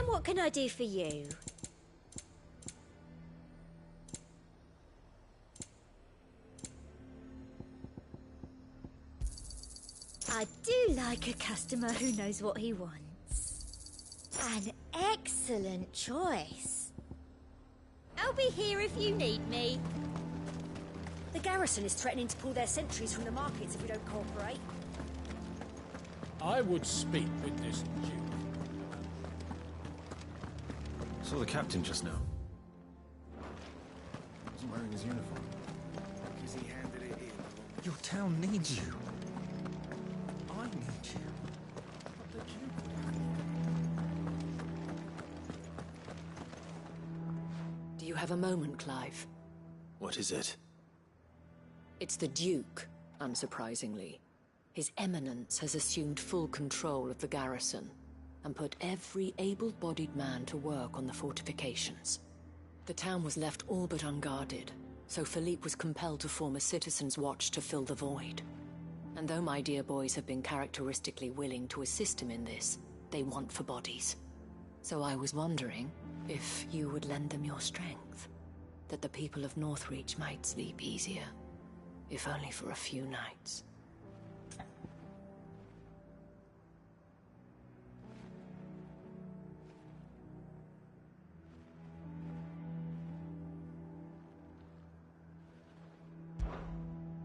And what can I do for you? I do like a customer who knows what he wants. An excellent choice. I'll be here if you need me. The garrison is threatening to pull their sentries from the markets if we don't cooperate. I would speak with this Duke. Saw the captain just now. Wasn't wearing his uniform. Because he handed it in. Your town needs you. I need you. But the Duke would have. Do you have a moment, Clive? What is it? It's the Duke, unsurprisingly. His Eminence has assumed full control of the garrison and put every able-bodied man to work on the fortifications. The town was left all but unguarded, so Philippe was compelled to form a citizens' watch to fill the void. And though my dear boys have been characteristically willing to assist him in this, they want for bodies. So I was wondering if you would lend them your strength, that the people of Northreach might sleep easier, if only for a few nights.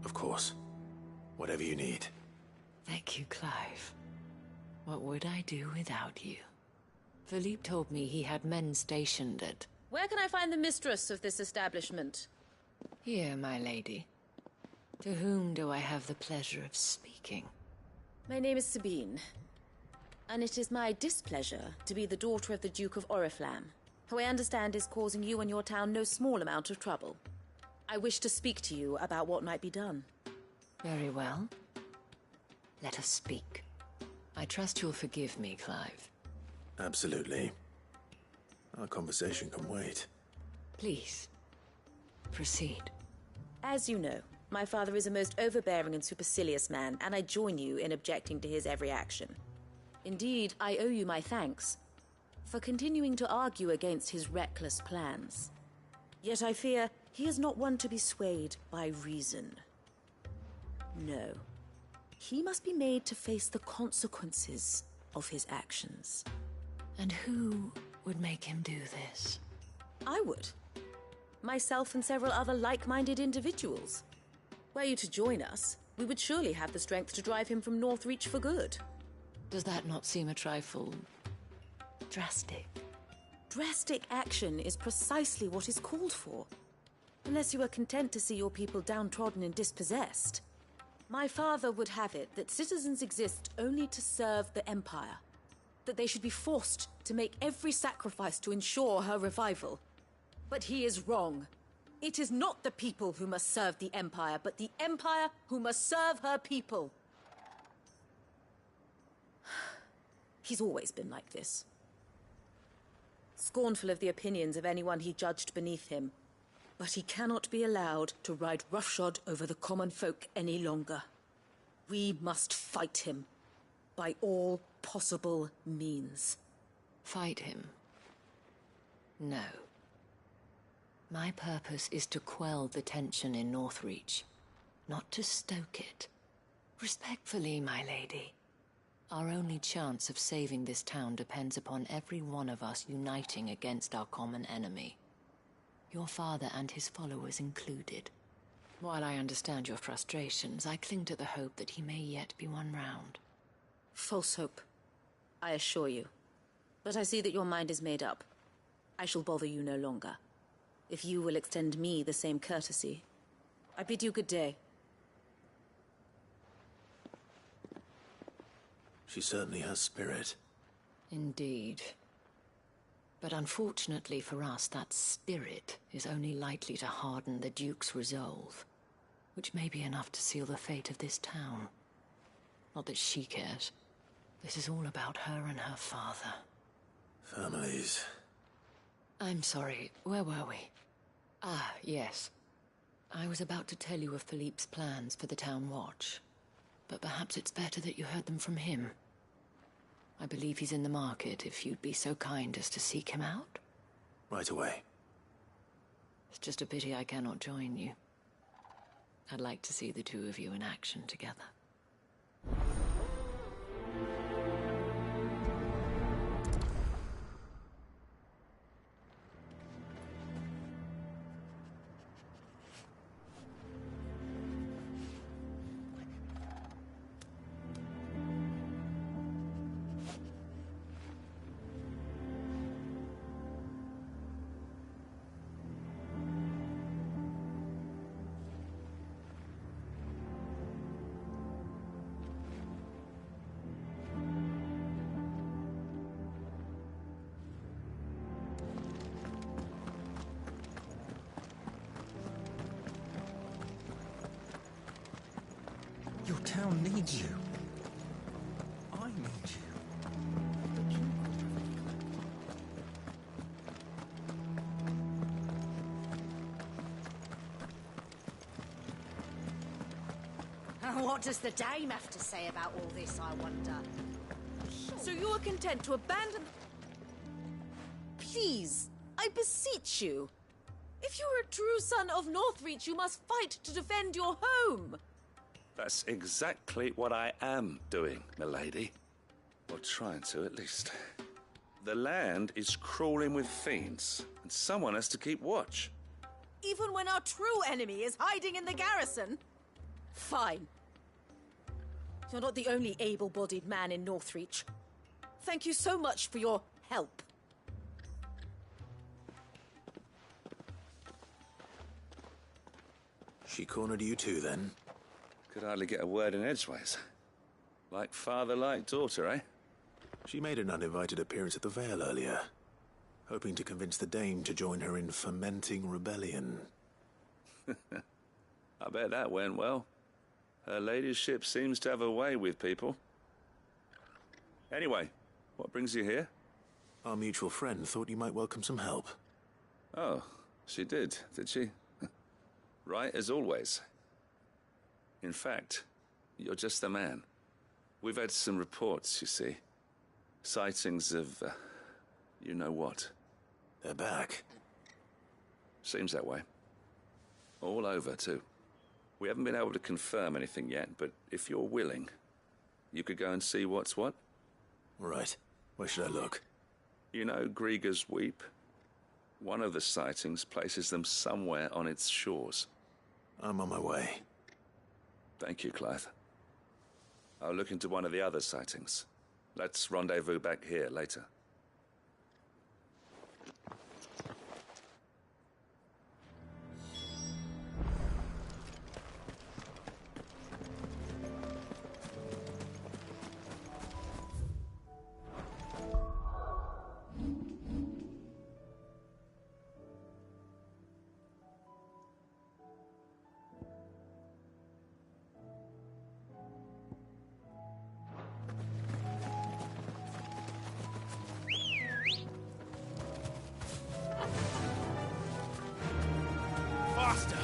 Of course. Whatever you need. Thank you, Clive. What would I do without you? Philippe told me he had men stationed at... Where can I find the mistress of this establishment? Here, my lady. To whom do I have the pleasure of speaking? My name is Sabine, and it is my displeasure to be the daughter of the Duke of Oriflamme, who I understand is causing you and your town no small amount of trouble. I wish to speak to you about what might be done. Very well. Let us speak. I trust you'll forgive me, Clive. Absolutely. Our conversation can wait. Please, proceed. As you know, my father is a most overbearing and supercilious man, and I join you in objecting to his every action. Indeed, I owe you my thanks for continuing to argue against his reckless plans. Yet I fear he is not one to be swayed by reason. No. He must be made to face the consequences of his actions. And who would make him do this? I would. Myself and several other like-minded individuals. Were you to join us, we would surely have the strength to drive him from Northreach for good. Does that not seem a trifle... drastic? Drastic action is precisely what is called for. Unless you are content to see your people downtrodden and dispossessed. My father would have it that citizens exist only to serve the Empire. That they should be forced to make every sacrifice to ensure her revival. But he is wrong. It is not the people who must serve the Empire, but the Empire who must serve her people. He's always been like this. Scornful of the opinions of anyone he judged beneath him. But he cannot be allowed to ride roughshod over the common folk any longer. We must fight him by all possible means. Fight him? No. My purpose is to quell the tension in Northreach, not to stoke it. Respectfully, my lady. Our only chance of saving this town depends upon every one of us uniting against our common enemy. Your father and his followers included. While I understand your frustrations, I cling to the hope that he may yet be won round. False hope, I assure you. But I see that your mind is made up. I shall bother you no longer. If you will extend me the same courtesy, I bid you good day. She certainly has spirit. Indeed. But unfortunately for us, that spirit is only likely to harden the Duke's resolve, which may be enough to seal the fate of this town. Not that she cares. This is all about her and her father. Families. I'm sorry, where were we? Ah, yes. I was about to tell you of Philippe's plans for the town watch, but perhaps it's better that you heard them from him. I believe he's in the market, if you'd be so kind as to seek him out. Right away. It's just a pity I cannot join you. I'd like to see the two of you in action together. Your town needs you. I need you. What does the dame have to say about all this, I wonder? So you are content to abandon... Please, I beseech you. If you are a true son of Northreach, you must fight to defend your home. That's exactly what I am doing, milady. Or trying to, at least. The land is crawling with fiends, and someone has to keep watch. Even when our true enemy is hiding in the garrison? Fine. You're not the only able-bodied man in Northreach. Thank you so much for your help. She cornered you too, then? Could hardly get a word in edgeways. Like father, like daughter, eh? She made an uninvited appearance at the Vale earlier, hoping to convince the dame to join her in fomenting rebellion. I bet that went well. Her ladyship seems to have a way with people. Anyway, what brings you here? Our mutual friend thought you might welcome some help. Oh, she did she? Right as always. In fact, you're just the man. We've had some reports, you see. Sightings of, you know what. They're back. Seems that way. All over, too. We haven't been able to confirm anything yet, but if you're willing, you could go and see what's what. Right. Where should I look? You know Grieger's Weep? One of the sightings places them somewhere on its shores. I'm on my way. Thank you, Clive. I'll look into one of the other sightings. Let's rendezvous back here later. Faster!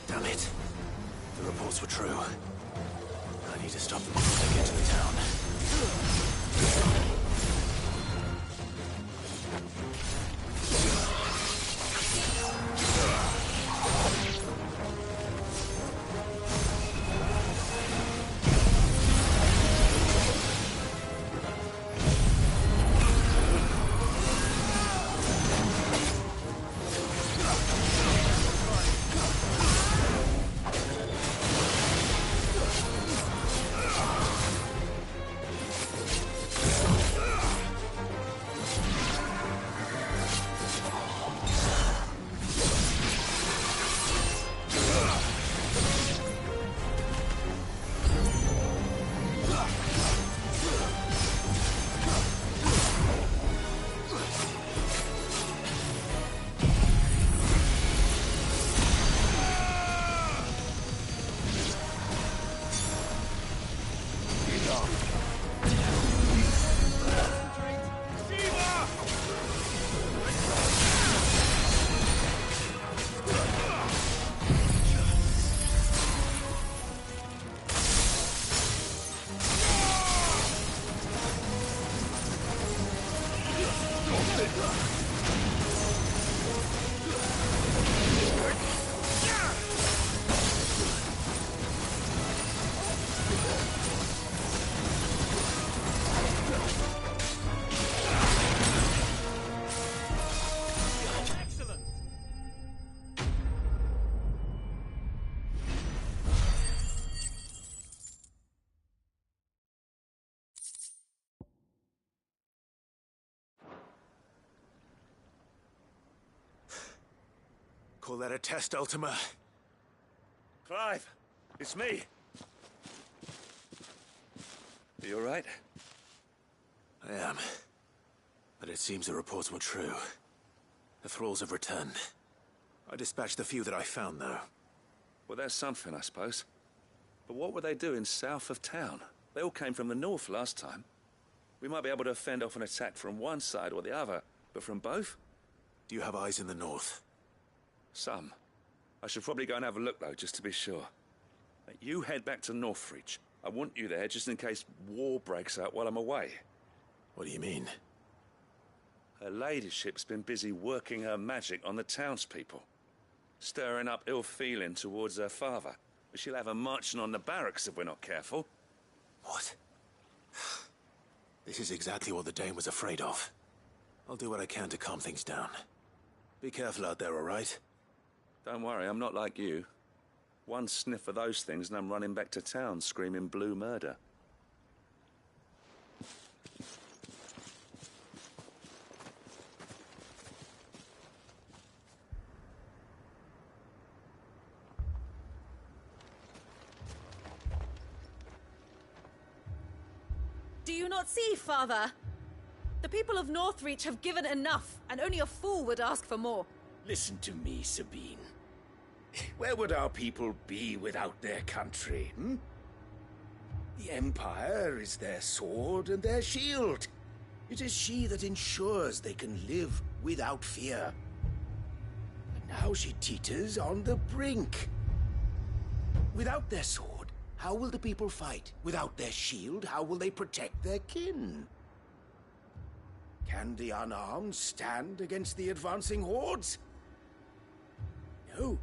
Damn it. The reports were true. I need to stop them before they get to the town. Call that a test, Ultima? Clive, it's me. Are you all right? I am. But it seems the reports were true. The thralls have returned. I dispatched the few that I found, though. Well, that's something, I suppose. But what were they doing south of town? They all came from the north last time. We might be able to fend off an attack from one side or the other, but from both? Do you have eyes in the north? Some. I should probably go and have a look, though, just to be sure. You head back to Northreach. I want you there just in case war breaks out while I'm away. What do you mean? Her ladyship's been busy working her magic on the townspeople, stirring up ill feeling towards her father. She'll have her marching on the barracks if we're not careful. What? This is exactly what the Dame was afraid of. I'll do what I can to calm things down. Be careful out there, all right? Don't worry, I'm not like you. One sniff of those things and I'm running back to town screaming blue murder. Do you not see, Father? The people of Northreach have given enough, and only a fool would ask for more. Listen to me, Sabine. Where would our people be without their country, hmm? The Empire is their sword and their shield. It is she that ensures they can live without fear. But now she teeters on the brink. Without their sword, how will the people fight? Without their shield, how will they protect their kin? Can the unarmed stand against the advancing hordes? No.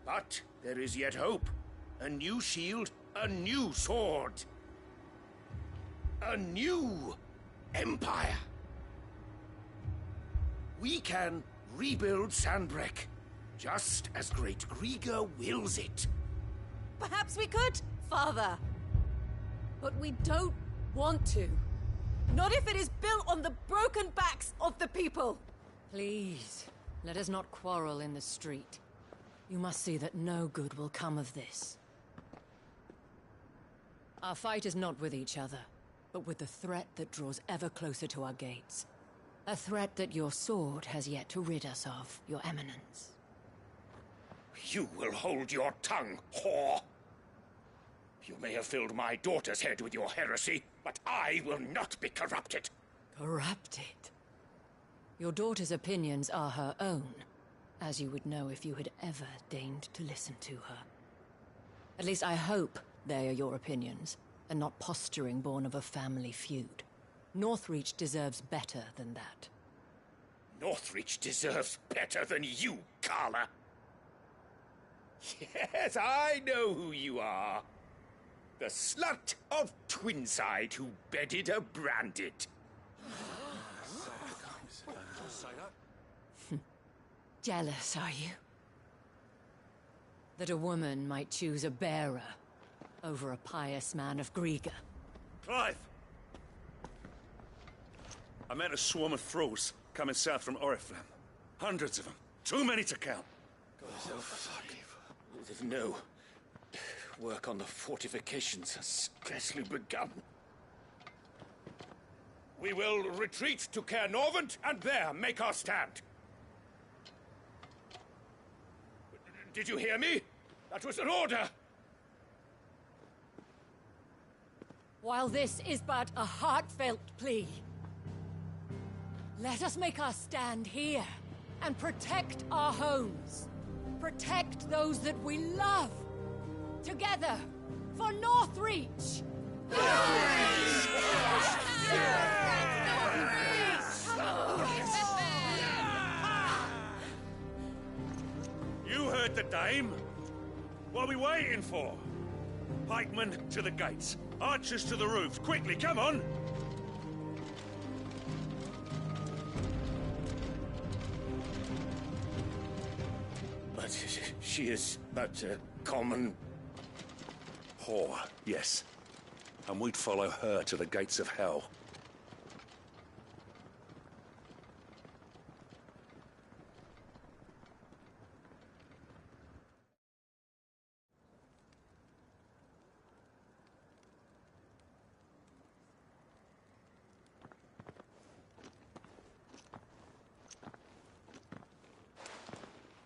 But there is yet hope. A new shield, a new sword. A new empire. We can rebuild Sandbreck, just as Great Grieger wills it. Perhaps we could, Father. But we don't want to. Not if it is built on the broken backs of the people. Please, let us not quarrel in the street. You must see that no good will come of this. Our fight is not with each other, but with the threat that draws ever closer to our gates. A threat that your sword has yet to rid us of, Your Eminence. You will hold your tongue, whore! You may have filled my daughter's head with your heresy, but I will not be corrupted. Corrupted? Your daughter's opinions are her own, as you would know if you had ever deigned to listen to her. At least I hope they are your opinions, and not posturing born of a family feud. Northreach deserves better than that. Northreach deserves better than you, Carla. Yes, I know who you are. The slut of Twinside who bedded a Branded. Jealous, are you? That a woman might choose a bearer over a pious man of Grieger. Clive! I met a swarm of thralls coming south from Oriflamme. Hundreds of them. Too many to count. No. Work on the fortifications has scarcely begun. We will retreat to Caer Norvent and there make our stand. Did you hear me? That was an order! While this is but a heartfelt plea, let us make our stand here and protect our homes. Protect those that we love. Together, for Northreach! You heard the Dame. What are we waiting for? Pikemen to the gates. Archers to the roofs. Quickly, come on! But she is but a common... Whore, yes. And we'd follow her to the gates of hell.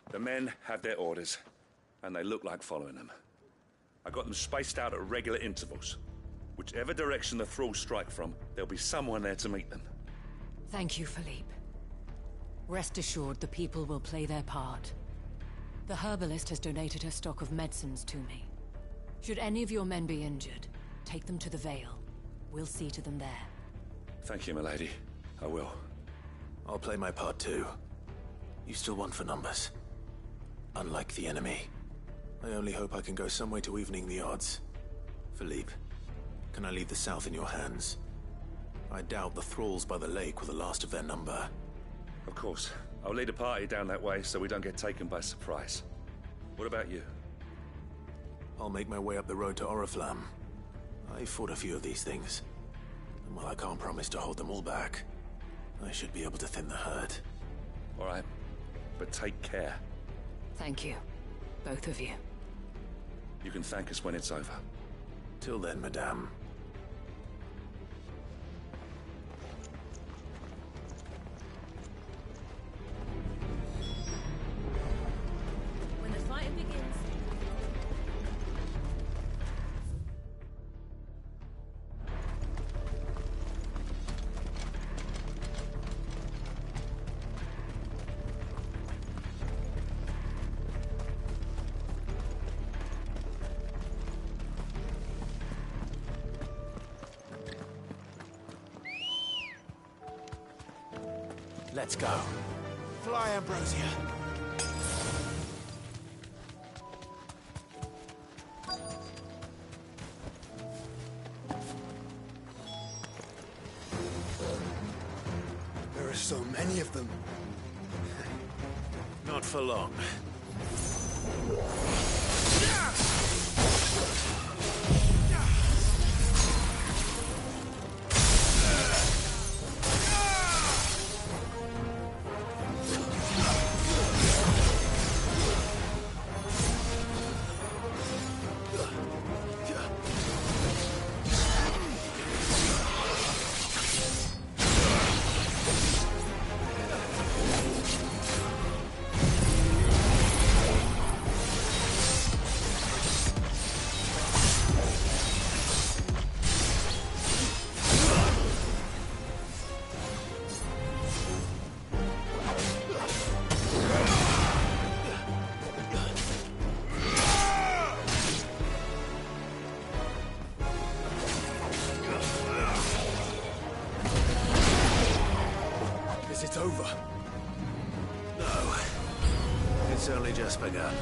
The men have their orders, and they look like following them. I got them spaced out at regular intervals. Whichever direction the thralls strike from, there'll be someone there to meet them. Thank you, Philippe. Rest assured, the people will play their part. The herbalist has donated her stock of medicines to me. Should any of your men be injured, take them to the Vale. We'll see to them there. Thank you, milady. I will. I'll play my part too. You still want for numbers. Unlike the enemy. I only hope I can go some way to evening the odds. Philippe, can I leave the South in your hands? I doubt the thralls by the lake were the last of their number. Of course. I'll lead a party down that way so we don't get taken by surprise. What about you? I'll make my way up the road to Oriflamme. I fought a few of these things. And while I can't promise to hold them all back, I should be able to thin the herd. All right. But take care. Thank you. Both of you. You can thank us when it's over. Till then, madame. When the fighting begins... Let's go. Fly, Ambrosia. There are so many of them. Not for long. It's over. No. It's only just begun.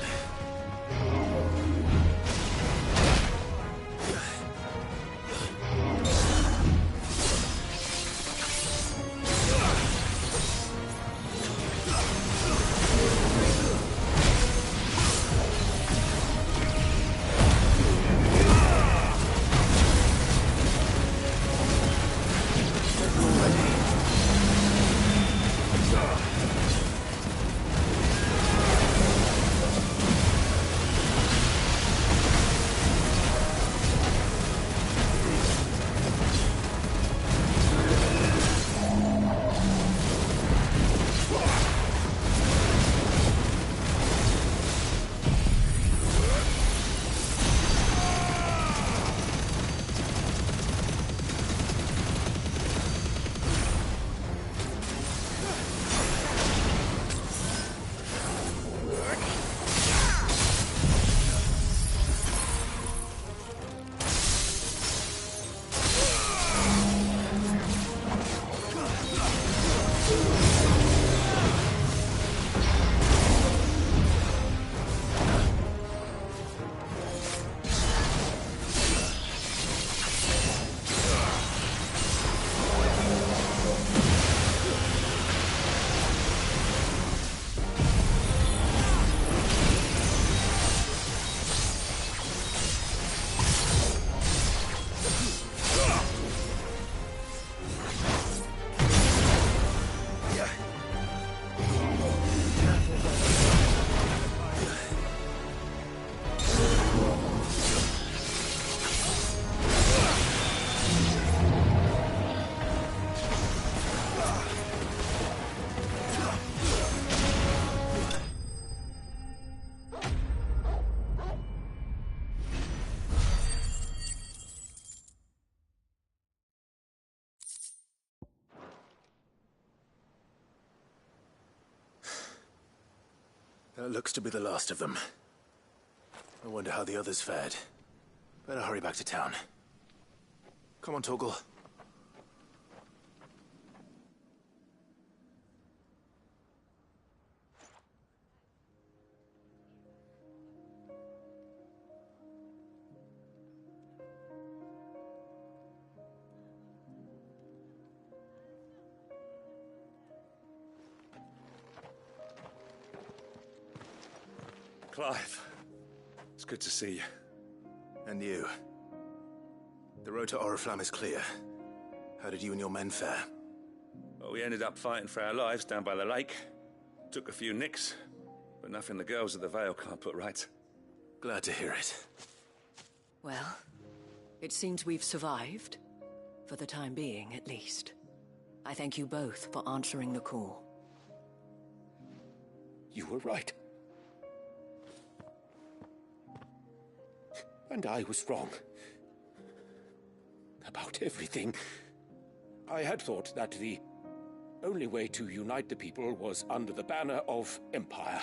That looks to be the last of them. I wonder how the others fared. Better hurry back to town. Come on, Torgal. Clive, it's good to see you. And you. The road to Oriflamme is clear. How did you and your men fare? Well, we ended up fighting for our lives down by the lake. Took a few nicks, but nothing the girls of the Vale can't put right. Glad to hear it. Well, it seems we've survived. For the time being, at least. I thank you both for answering the call. You were right. And I was wrong. About everything. I had thought that the only way to unite the people was under the banner of Empire.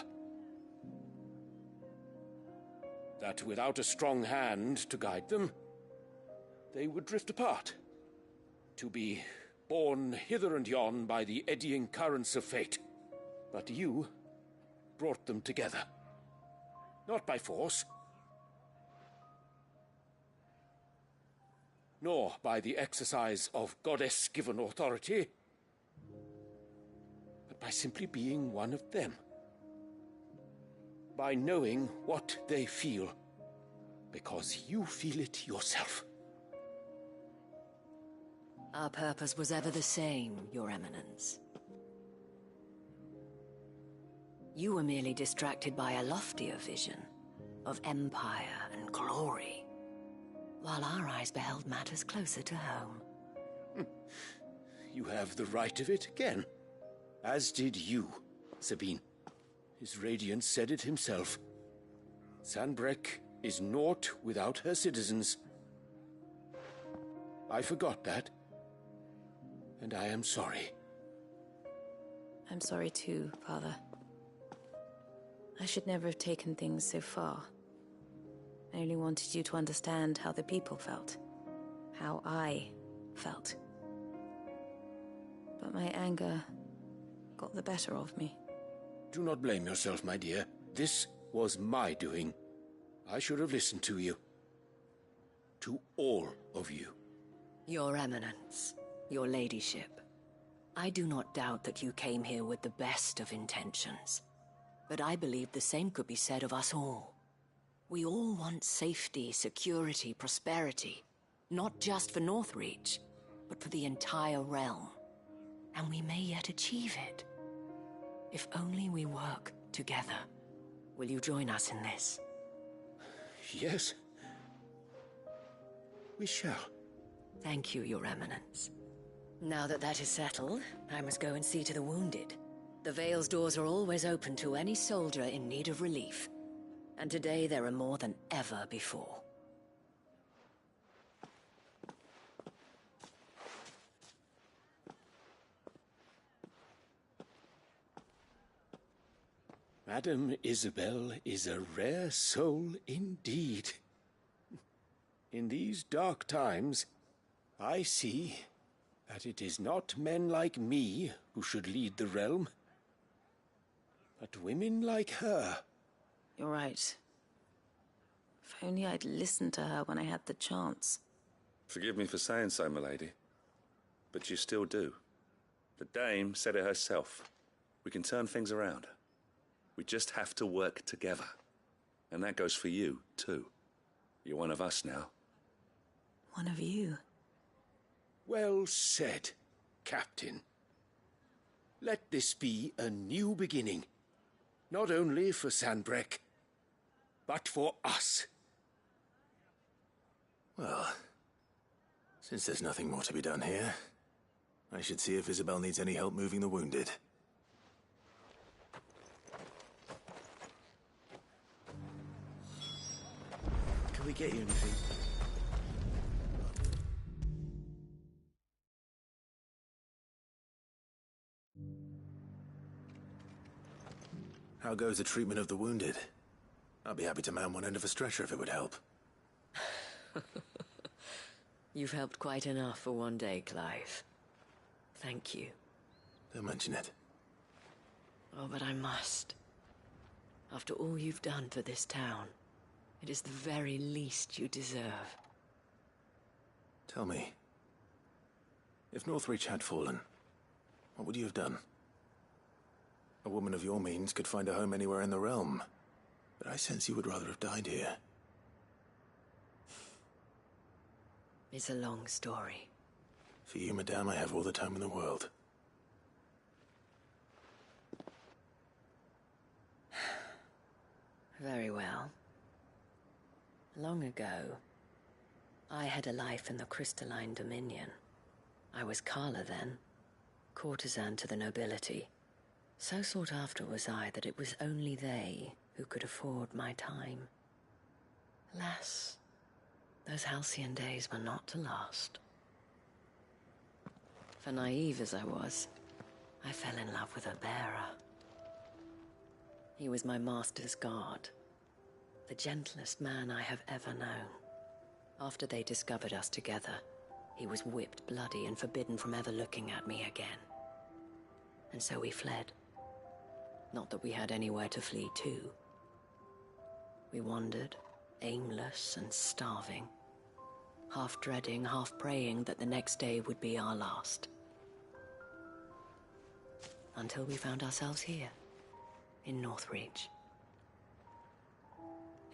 That without a strong hand to guide them, they would drift apart. To be borne hither and yon by the eddying currents of fate. But you brought them together. Not by force, nor by the exercise of goddess-given authority, but by simply being one of them. By knowing what they feel, because you feel it yourself. Our purpose was ever the same, Your Eminence. You were merely distracted by a loftier vision of empire and glory, while our eyes beheld matters closer to home. You have the right of it again. As did you, Sabine. His Radiance said it himself. Sanbreque is naught without her citizens. I forgot that. And I am sorry. I'm sorry too, Father. I should never have taken things so far. I only wanted you to understand how the people felt. How I felt. But my anger got the better of me. Do not blame yourself, my dear. This was my doing. I should have listened to you. To all of you. Your Eminence, your Ladyship, I do not doubt that you came here with the best of intentions. But I believe the same could be said of us all. We all want safety, security, prosperity. Not just for Northreach, but for the entire realm. And we may yet achieve it. If only we work together. Will you join us in this? Yes. We shall. Thank you, Your Eminence. Now that that is settled, I must go and see to the wounded. The Vale's doors are always open to any soldier in need of relief. And today there are more than ever before. Madame Isabel is a rare soul indeed. In these dark times, I see that it is not men like me who should lead the realm, but women like her. You're right. If only I'd listened to her when I had the chance. Forgive me for saying so, milady, but you still do. The Dame said it herself. We can turn things around. We just have to work together. And that goes for you, too. You're one of us now. One of you. Well said, Captain. Let this be a new beginning. Not only for Sanbreque, but for us. Well, since there's nothing more to be done here, I should see if Isabel needs any help moving the wounded. Can we get you anything? How goes the treatment of the wounded? I'd be happy to man one end of a stretcher if it would help. You've helped quite enough for one day, Clive. Thank you. Don't mention it. Oh, but I must. After all you've done for this town, it is the very least you deserve. Tell me, if Northreach had fallen, what would you have done? A woman of your means could find a home anywhere in the realm, but I sense you would rather have died here. It's a long story. For you, madame, I have all the time in the world. Very well. Long ago, I had a life in the Crystalline Dominion. I was Carla then, courtesan to the nobility. So sought after was I that it was only they who could afford my time. Alas, those halcyon days were not to last. For naive as I was, I fell in love with a bearer. He was my master's guard, the gentlest man I have ever known. After they discovered us together, he was whipped bloody and forbidden from ever looking at me again. And so we fled. Not that we had anywhere to flee to. We wandered, aimless and starving, half dreading, half praying that the next day would be our last. Until we found ourselves here, in Northreach.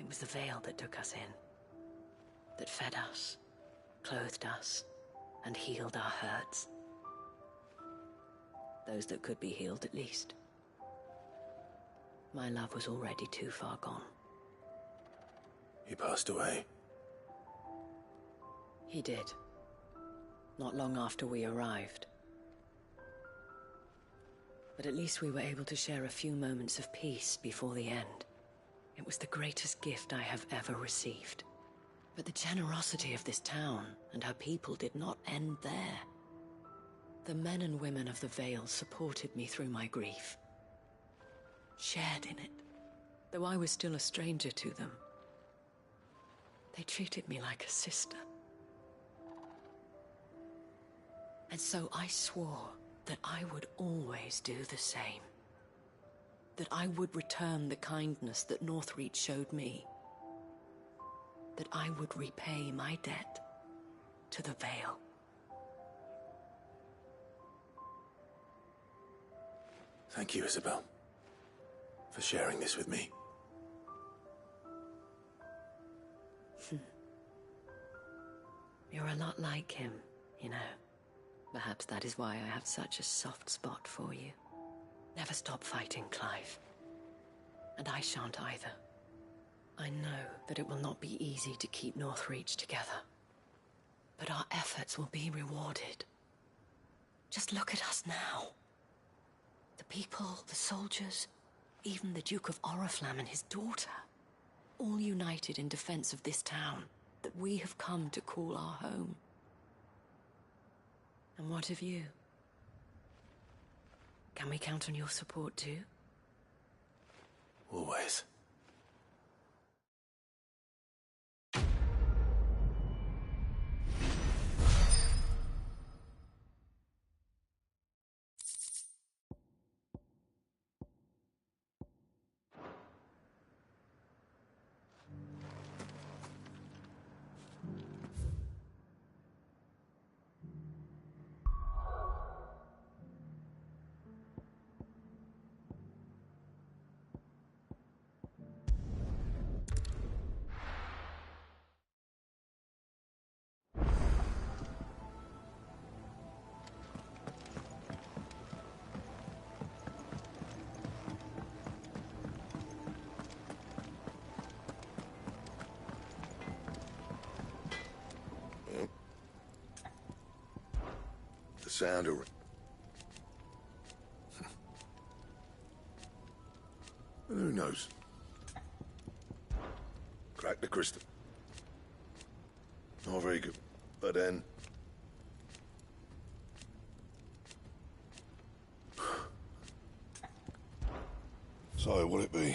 It was the Veil that took us in, that fed us, clothed us, and healed our hurts. Those that could be healed, at least. My love was already too far gone. He passed away. He did. Not long after we arrived. But at least we were able to share a few moments of peace before the end. It was the greatest gift I have ever received. But the generosity of this town and her people did not end there. The men and women of the Vale supported me through my grief. Shared in it, though I was still a stranger to them. They treated me like a sister. And so I swore that I would always do the same. That I would return the kindness that Northreach showed me. That I would repay my debt to the Vale. Thank you, Isabel, for sharing this with me. You're a lot like him, you know. Perhaps that is why I have such a soft spot for you. Never stop fighting, Clive. And I shan't either. I know that it will not be easy to keep Northreach together. But our efforts will be rewarded. Just look at us now. The people, the soldiers, even the Duke of Oriflamme and his daughter. All united in defense of this town that we have come to call our home. And what of you? Can we count on your support too? Always. The sound of... Who knows? Crack the crystal. Oh, very good. But then... So, what'll it be?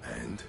And?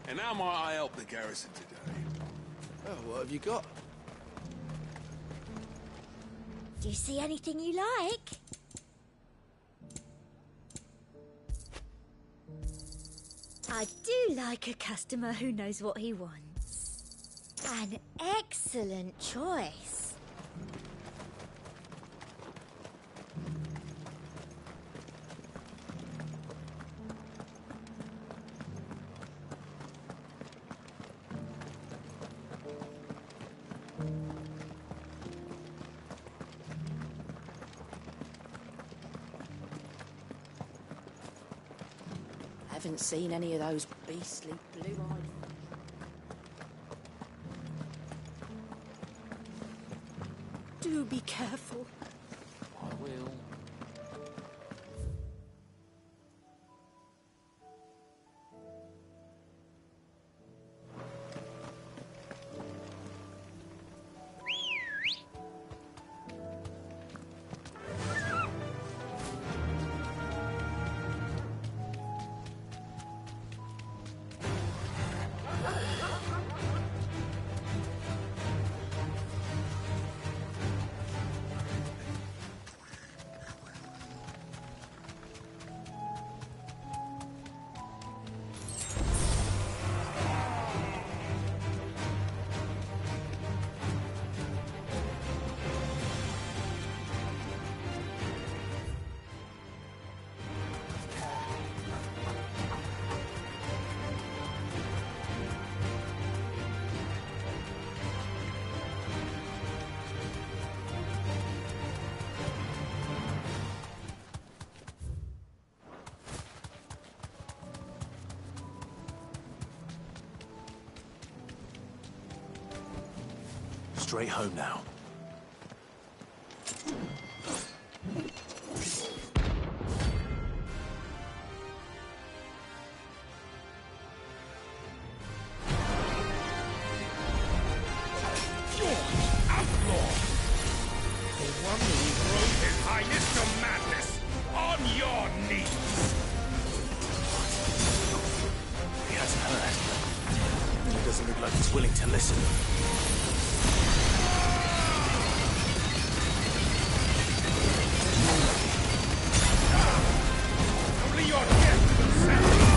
And how might I help the garrison today? Oh, what have you got? Do you see anything you like? I do like a customer who knows what he wants. An excellent choice. Haven't seen any of those beastly blue-eyed... Do be careful. I will. straight home now. Willing to listen. Only your death will settle.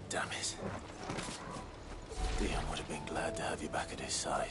Damn it. Dion would have been glad to have you back at his side.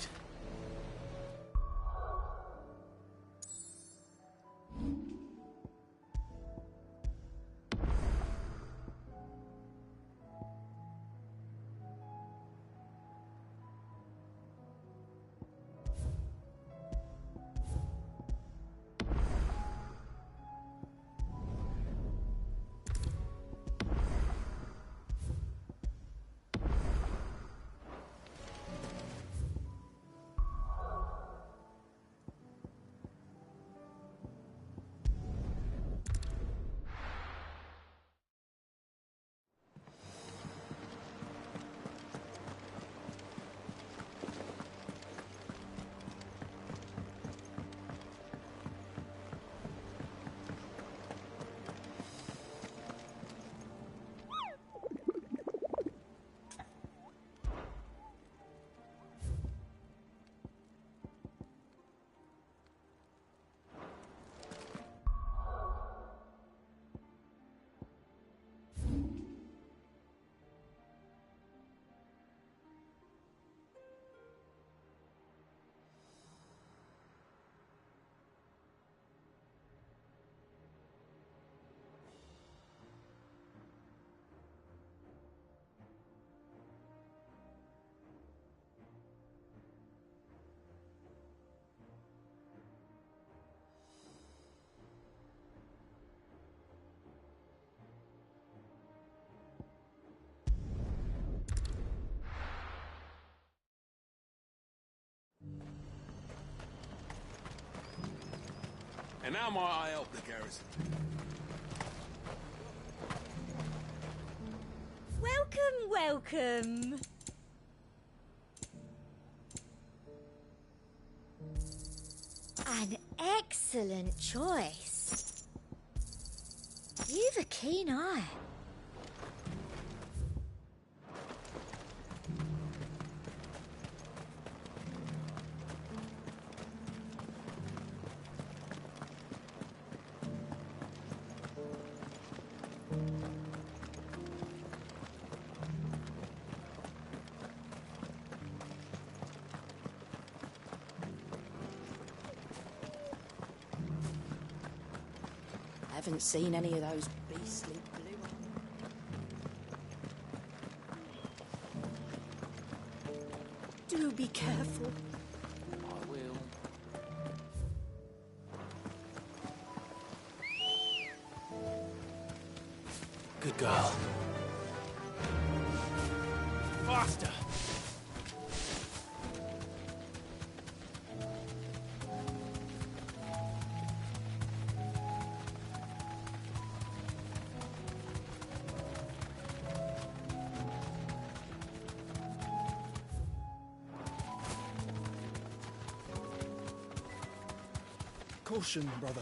And how might I help the garrison? Welcome, welcome. An excellent choice. You've a keen eye. I haven't seen any of those beastly blue... Do be careful. I will. Good girl. Faster! Caution, brother.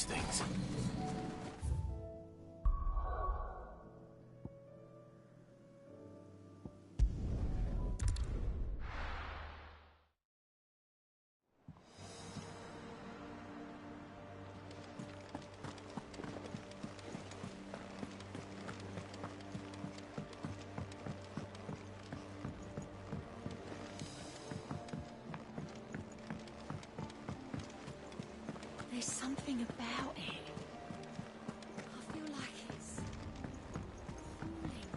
these things. There's something about it. I feel like it's falling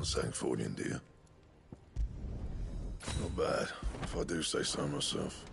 Well, Sancfordian, do you? Not bad, if I do say so myself.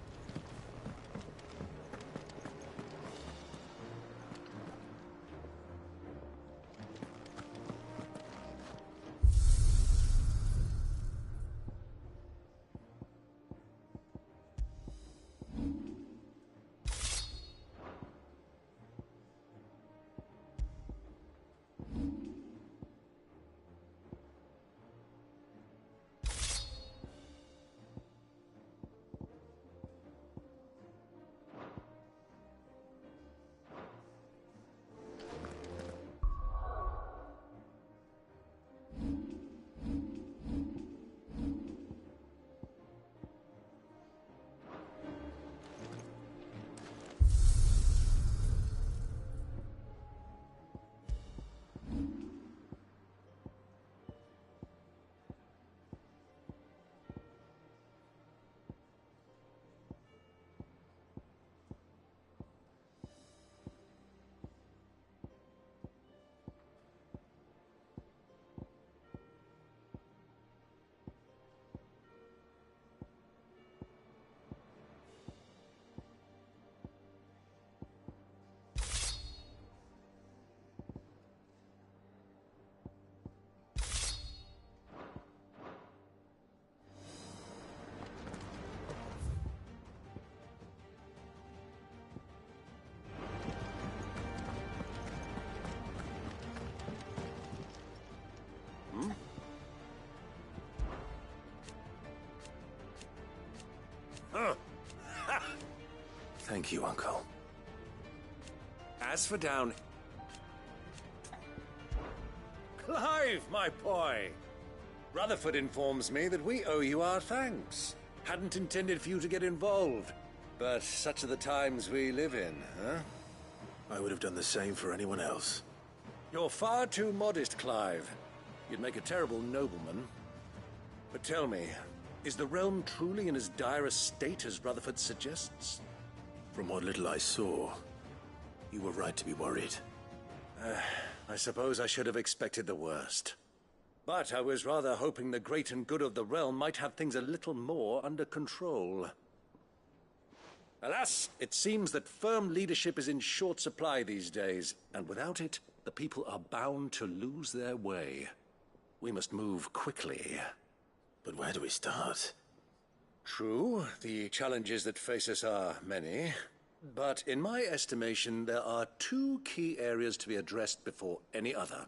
Thank you, Uncle. As for down... Clive, my boy! Rutherford informs me that we owe you our thanks. Hadn't intended for you to get involved, but such are the times we live in, huh? I would have done the same for anyone else. You're far too modest, Clive. You'd make a terrible nobleman. But tell me, is the realm truly in as dire a state as Rutherford suggests? From what little I saw, you were right to be worried. I suppose I should have expected the worst. But I was rather hoping the great and good of the realm might have things a little more under control. Alas, it seems that firm leadership is in short supply these days, and without it, the people are bound to lose their way. We must move quickly. But where do we start? True, the challenges that face us are many, but in my estimation, there are two key areas to be addressed before any other.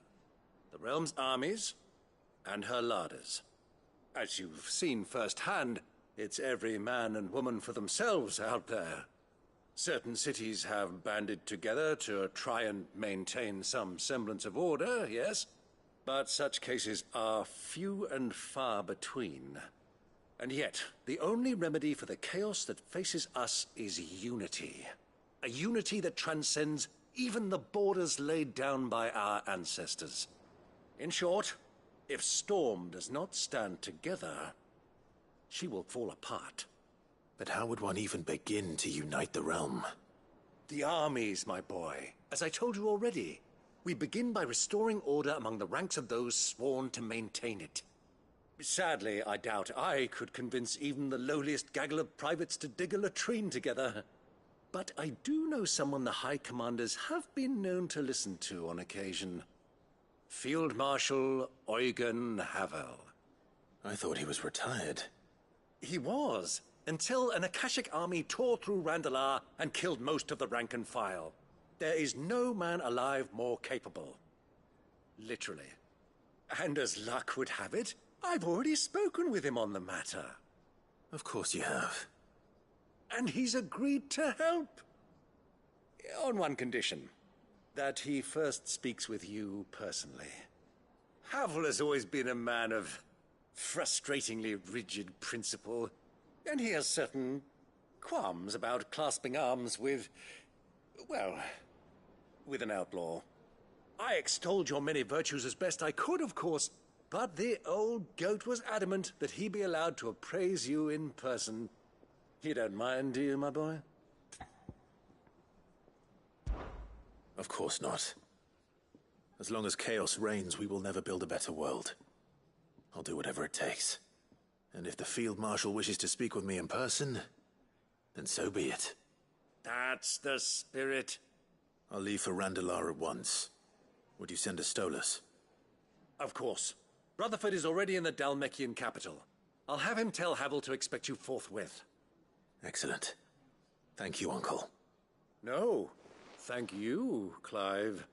The realm's armies and her larders. As you've seen firsthand, it's every man and woman for themselves out there. Certain cities have banded together to try and maintain some semblance of order, yes, but such cases are few and far between. And yet, the only remedy for the chaos that faces us is unity. A unity that transcends even the borders laid down by our ancestors. In short, if Storm does not stand together, she will fall apart. But how would one even begin to unite the realm? The armies, my boy. As I told you already, we begin by restoring order among the ranks of those sworn to maintain it. Sadly, I doubt I could convince even the lowliest gaggle of privates to dig a latrine together. But I do know someone the High Commanders have been known to listen to on occasion. Field Marshal Eugen Havel. I thought he was retired. He was, until an Akashic army tore through Randalar and killed most of the rank and file. There is no man alive more capable. Literally. And as luck would have it, I've already spoken with him on the matter. Of course you have. And he's agreed to help. On one condition. That he first speaks with you personally. Havel has always been a man of frustratingly rigid principle, and he has certain qualms about clasping arms with, well, with an outlaw. I extolled your many virtues as best I could, of course, but the old goat was adamant that he be allowed to appraise you in person. You don't mind, do you, my boy? Of course not. As long as chaos reigns, we will never build a better world. I'll do whatever it takes. And if the Field Marshal wishes to speak with me in person, then so be it. That's the spirit. I'll leave for Randalar at once. Would you send a Stolas? Of course. Rutherford is already in the Dalmekian capital. I'll have him tell Havel to expect you forthwith. Excellent. Thank you, Uncle. No. Thank you, Clive.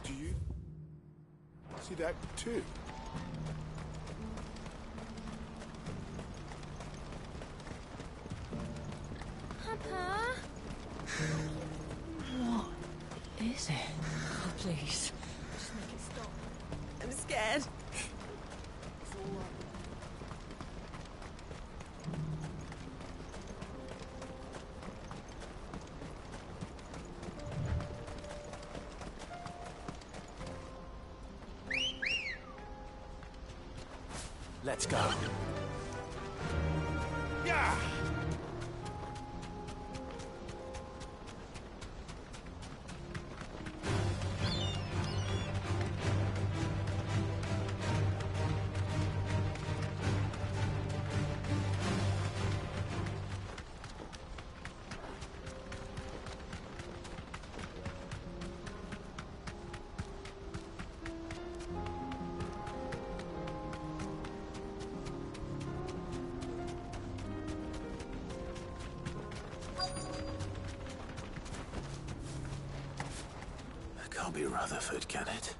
Do you see that too? Papa? What is it? Oh, please. Just make it stop. I'm scared. It's all right. Let's go. Yeah! That can't be Rutherford, can it?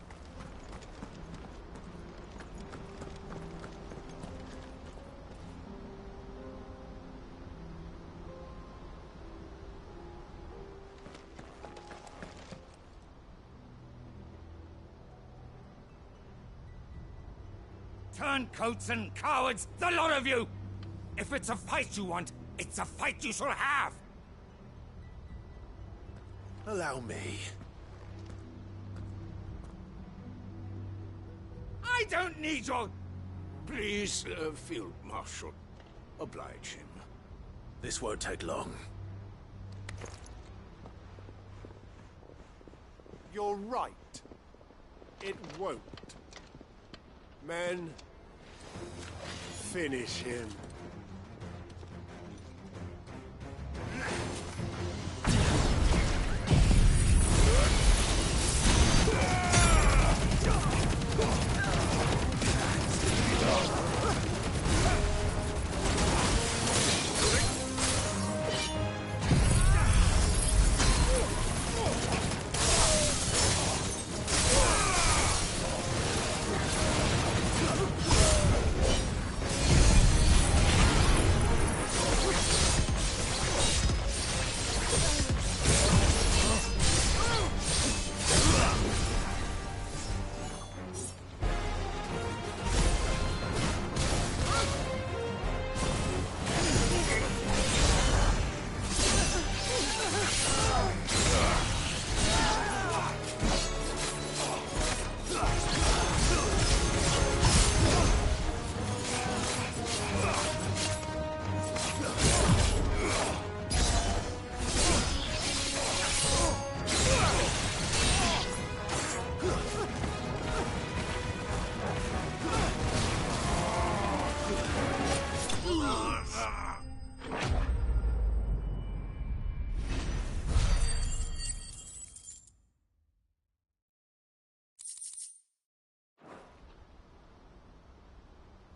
Turncoats and cowards, the lot of you! If it's a fight you want, it's a fight you shall have! Allow me. I don't need your... Please, Field Marshal, oblige him. This won't take long. You're right. It won't. Men, finish him.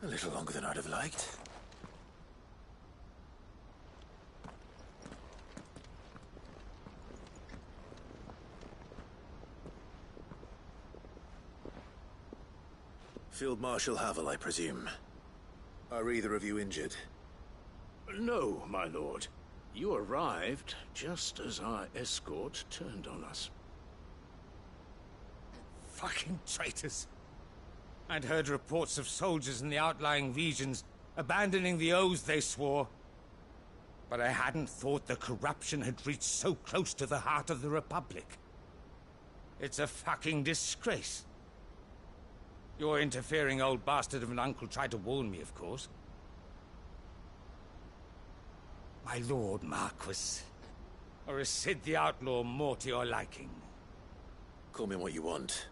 A little longer than I'd have liked. Field Marshal Havel, I presume. Are either of you injured? No, my lord. You arrived just as our escort turned on us. Fucking traitors. I'd heard reports of soldiers in the outlying regions abandoning the oaths they swore. But I hadn't thought the corruption had reached so close to the heart of the Republic. It's a fucking disgrace. Your interfering old bastard of an uncle tried to warn me, of course. My lord Marquis. Or is Sid the Outlaw more to your liking? Call me what you want.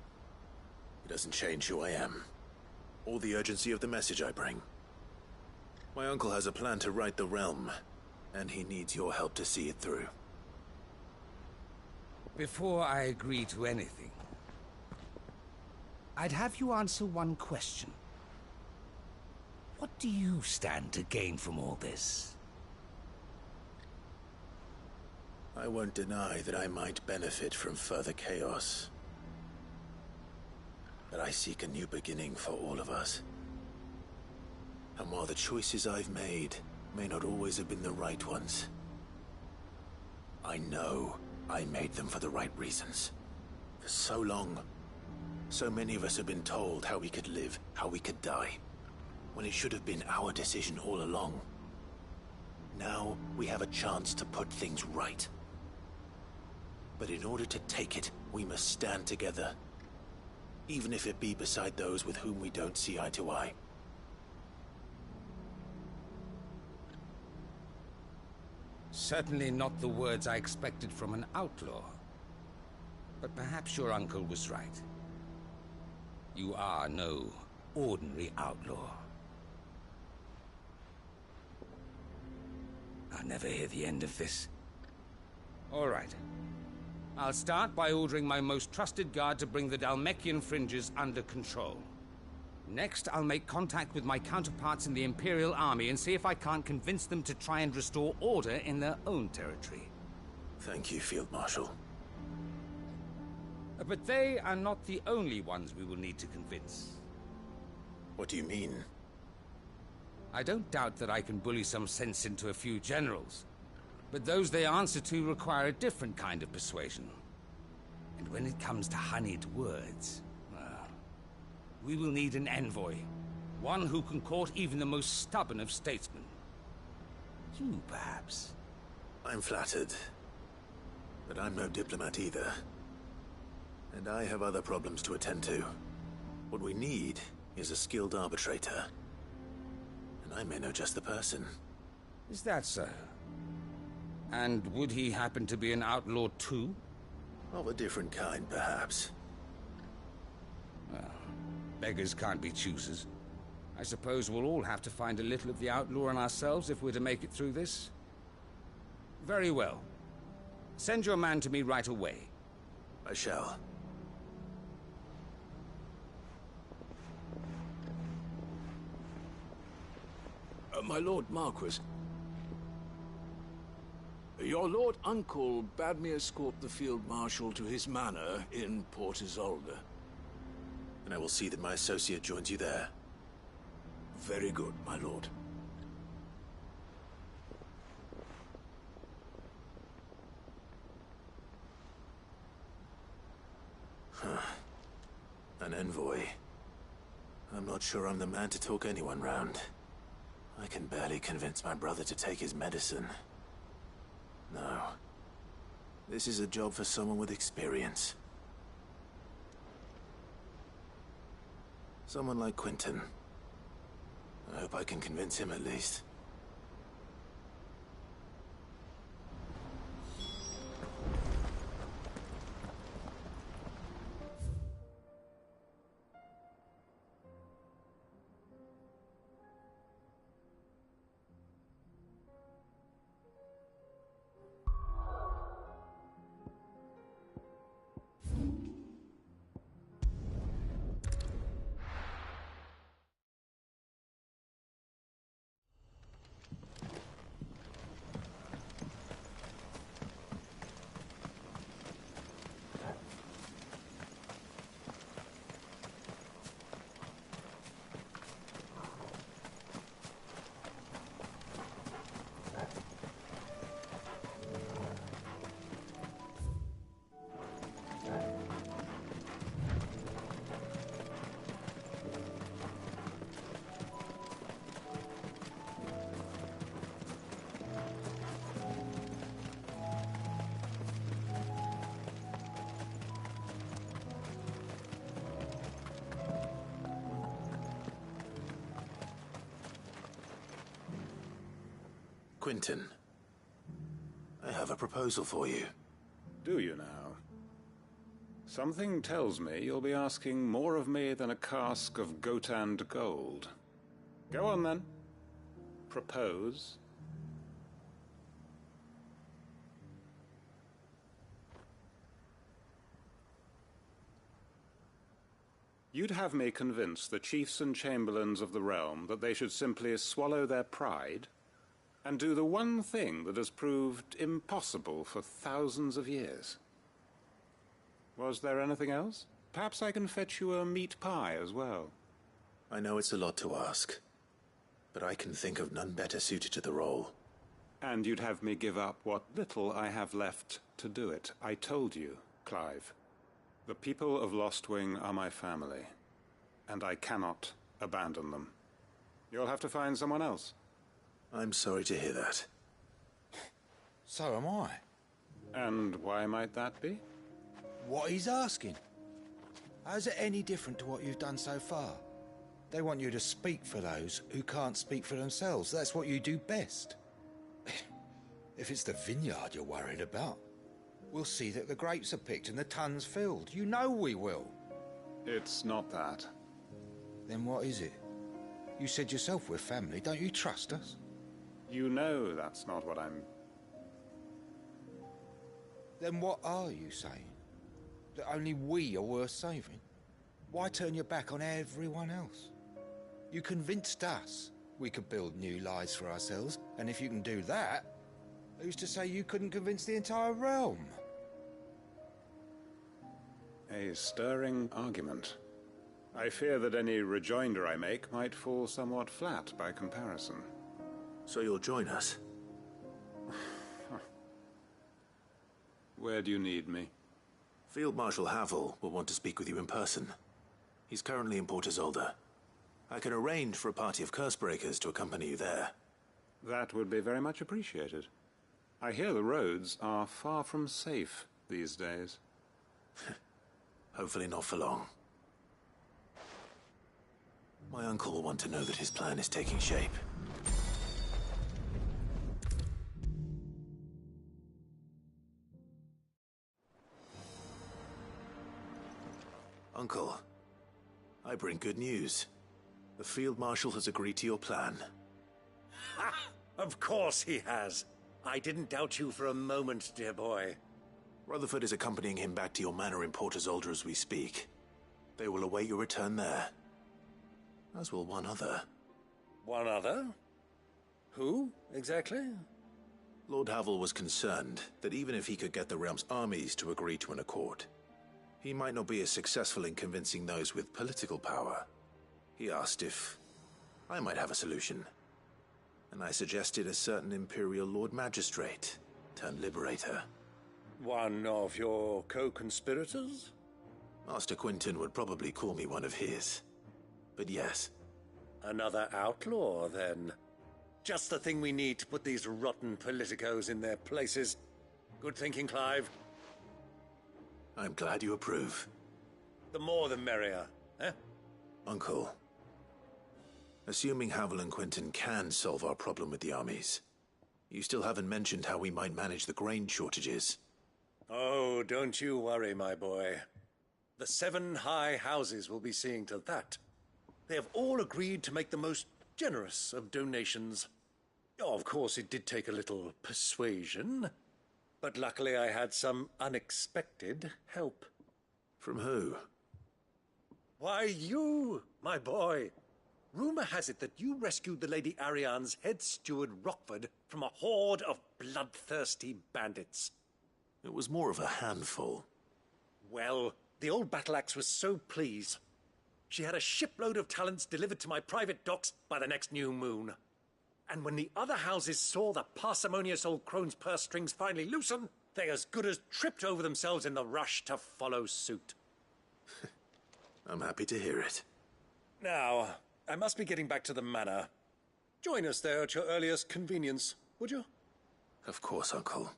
It doesn't change who I am, or the urgency of the message I bring. My uncle has a plan to right the realm, and he needs your help to see it through. Before I agree to anything, I'd have you answer one question. What do you stand to gain from all this? I won't deny that I might benefit from further chaos. But I seek a new beginning for all of us. And while the choices I've made may not always have been the right ones, I know I made them for the right reasons. For so long, so many of us have been told how we could live, how we could die, when it should have been our decision all along. Now we have a chance to put things right. But in order to take it, we must stand together. Even if it be beside those with whom we don't see eye to eye. Certainly not the words I expected from an outlaw. But perhaps your uncle was right. You are no ordinary outlaw. I'll never hear the end of this. All right. I'll start by ordering my most trusted guard to bring the Dalmekian fringes under control. Next, I'll make contact with my counterparts in the Imperial Army and see if I can't convince them to try and restore order in their own territory. Thank you, Field Marshal. But they are not the only ones we will need to convince. What do you mean? I don't doubt that I can bully some sense into a few generals. But those they answer to require a different kind of persuasion. And when it comes to honeyed words, well, we will need an envoy. One who can court even the most stubborn of statesmen. You, perhaps. I'm flattered. But I'm no diplomat either. And I have other problems to attend to. What we need is a skilled arbitrator. And I may know just the person. Is that so? And would he happen to be an outlaw too? Of a different kind, perhaps. Well, beggars can't be choosers. I suppose we'll all have to find a little of the outlaw in ourselves if we're to make it through this. Very well. Send your man to me right away. I shall. My Lord Marquis. Your Lord Uncle bade me escort the Field Marshal to his manor in Port Isolde. And I will see that my associate joins you there. Very good, my lord. An envoy. I'm not sure I'm the man to talk anyone round. I can barely convince my brother to take his medicine. No. This is a job for someone with experience. Someone like Quentin. I hope I can convince him at least. Quinton, I have a proposal for you. Do you now? Something tells me you'll be asking more of me than a cask of Gotand gold. Go on then. Propose. You'd have me convince the chiefs and chamberlains of the realm that they should simply swallow their pride and do the one thing that has proved impossible for thousands of years. Was there anything else? Perhaps I can fetch you a meat pie as well. I know it's a lot to ask, but I can think of none better suited to the role. And you'd have me give up what little I have left to do it. I told you, Clive. The people of Lostwing are my family, and I cannot abandon them. You'll have to find someone else. I'm sorry to hear that. So am I. And why might that be? What he's asking. How's it any different to what you've done so far? They want you to speak for those who can't speak for themselves. That's what you do best. If it's the vineyard you're worried about, we'll see that the grapes are picked and the tons filled. You know we will. It's not that. Then what is it? You said yourself we're family. Don't you trust us? You know that's not what I'm... Then what are you saying? That only we are worth saving? Why turn your back on everyone else? You convinced us we could build new lives for ourselves, and if you can do that, who's to say you couldn't convince the entire realm? A stirring argument. I fear that any rejoinder I make might fall somewhat flat by comparison. So you'll join us? Where do you need me? Field Marshal Havel will want to speak with you in person. He's currently in Port Isolde. I can arrange for a party of Cursebreakers to accompany you there. That would be very much appreciated. I hear the roads are far from safe these days. Hopefully not for long. My uncle will want to know that his plan is taking shape. Uncle, I bring good news. The Field Marshal has agreed to your plan. Ha! Of course he has. I didn't doubt you for a moment, dear boy. Rutherford is accompanying him back to your manor in Port Isolde as we speak. They will await your return there. As will one other. One other? Who, exactly? Lord Havel was concerned that even if he could get the realm's armies to agree to an accord, he might not be as successful in convincing those with political power. He asked if I might have a solution, and I suggested a certain Imperial Lord Magistrate turned Liberator. One of your co-conspirators? Master Quinton would probably call me one of his. But yes. Another outlaw, then. Just the thing we need to put these rotten politicos in their places. Good thinking, Clive. I'm glad you approve. The more the merrier, eh? Uncle, assuming Havel and Quinton can solve our problem with the armies, you still haven't mentioned how we might manage the grain shortages. Oh, don't you worry, my boy. The 7 high houses will be seeing to that. They have all agreed to make the most generous of donations. Oh, of course, it did take a little persuasion, but luckily I had some unexpected help. From who? Why, you, my boy. Rumor has it that you rescued the Lady Ariane's head steward Rockford from a horde of bloodthirsty bandits. It was more of a handful. Well, the old battle axe was so pleased. She had a shipload of talents delivered to my private docks by the next new moon. And when the other houses saw the parsimonious old crone's purse strings finally loosen, they as good as tripped over themselves in the rush to follow suit. I'm happy to hear it. Now, I must be getting back to the manor. Join us there at your earliest convenience, would you? Of course, Uncle.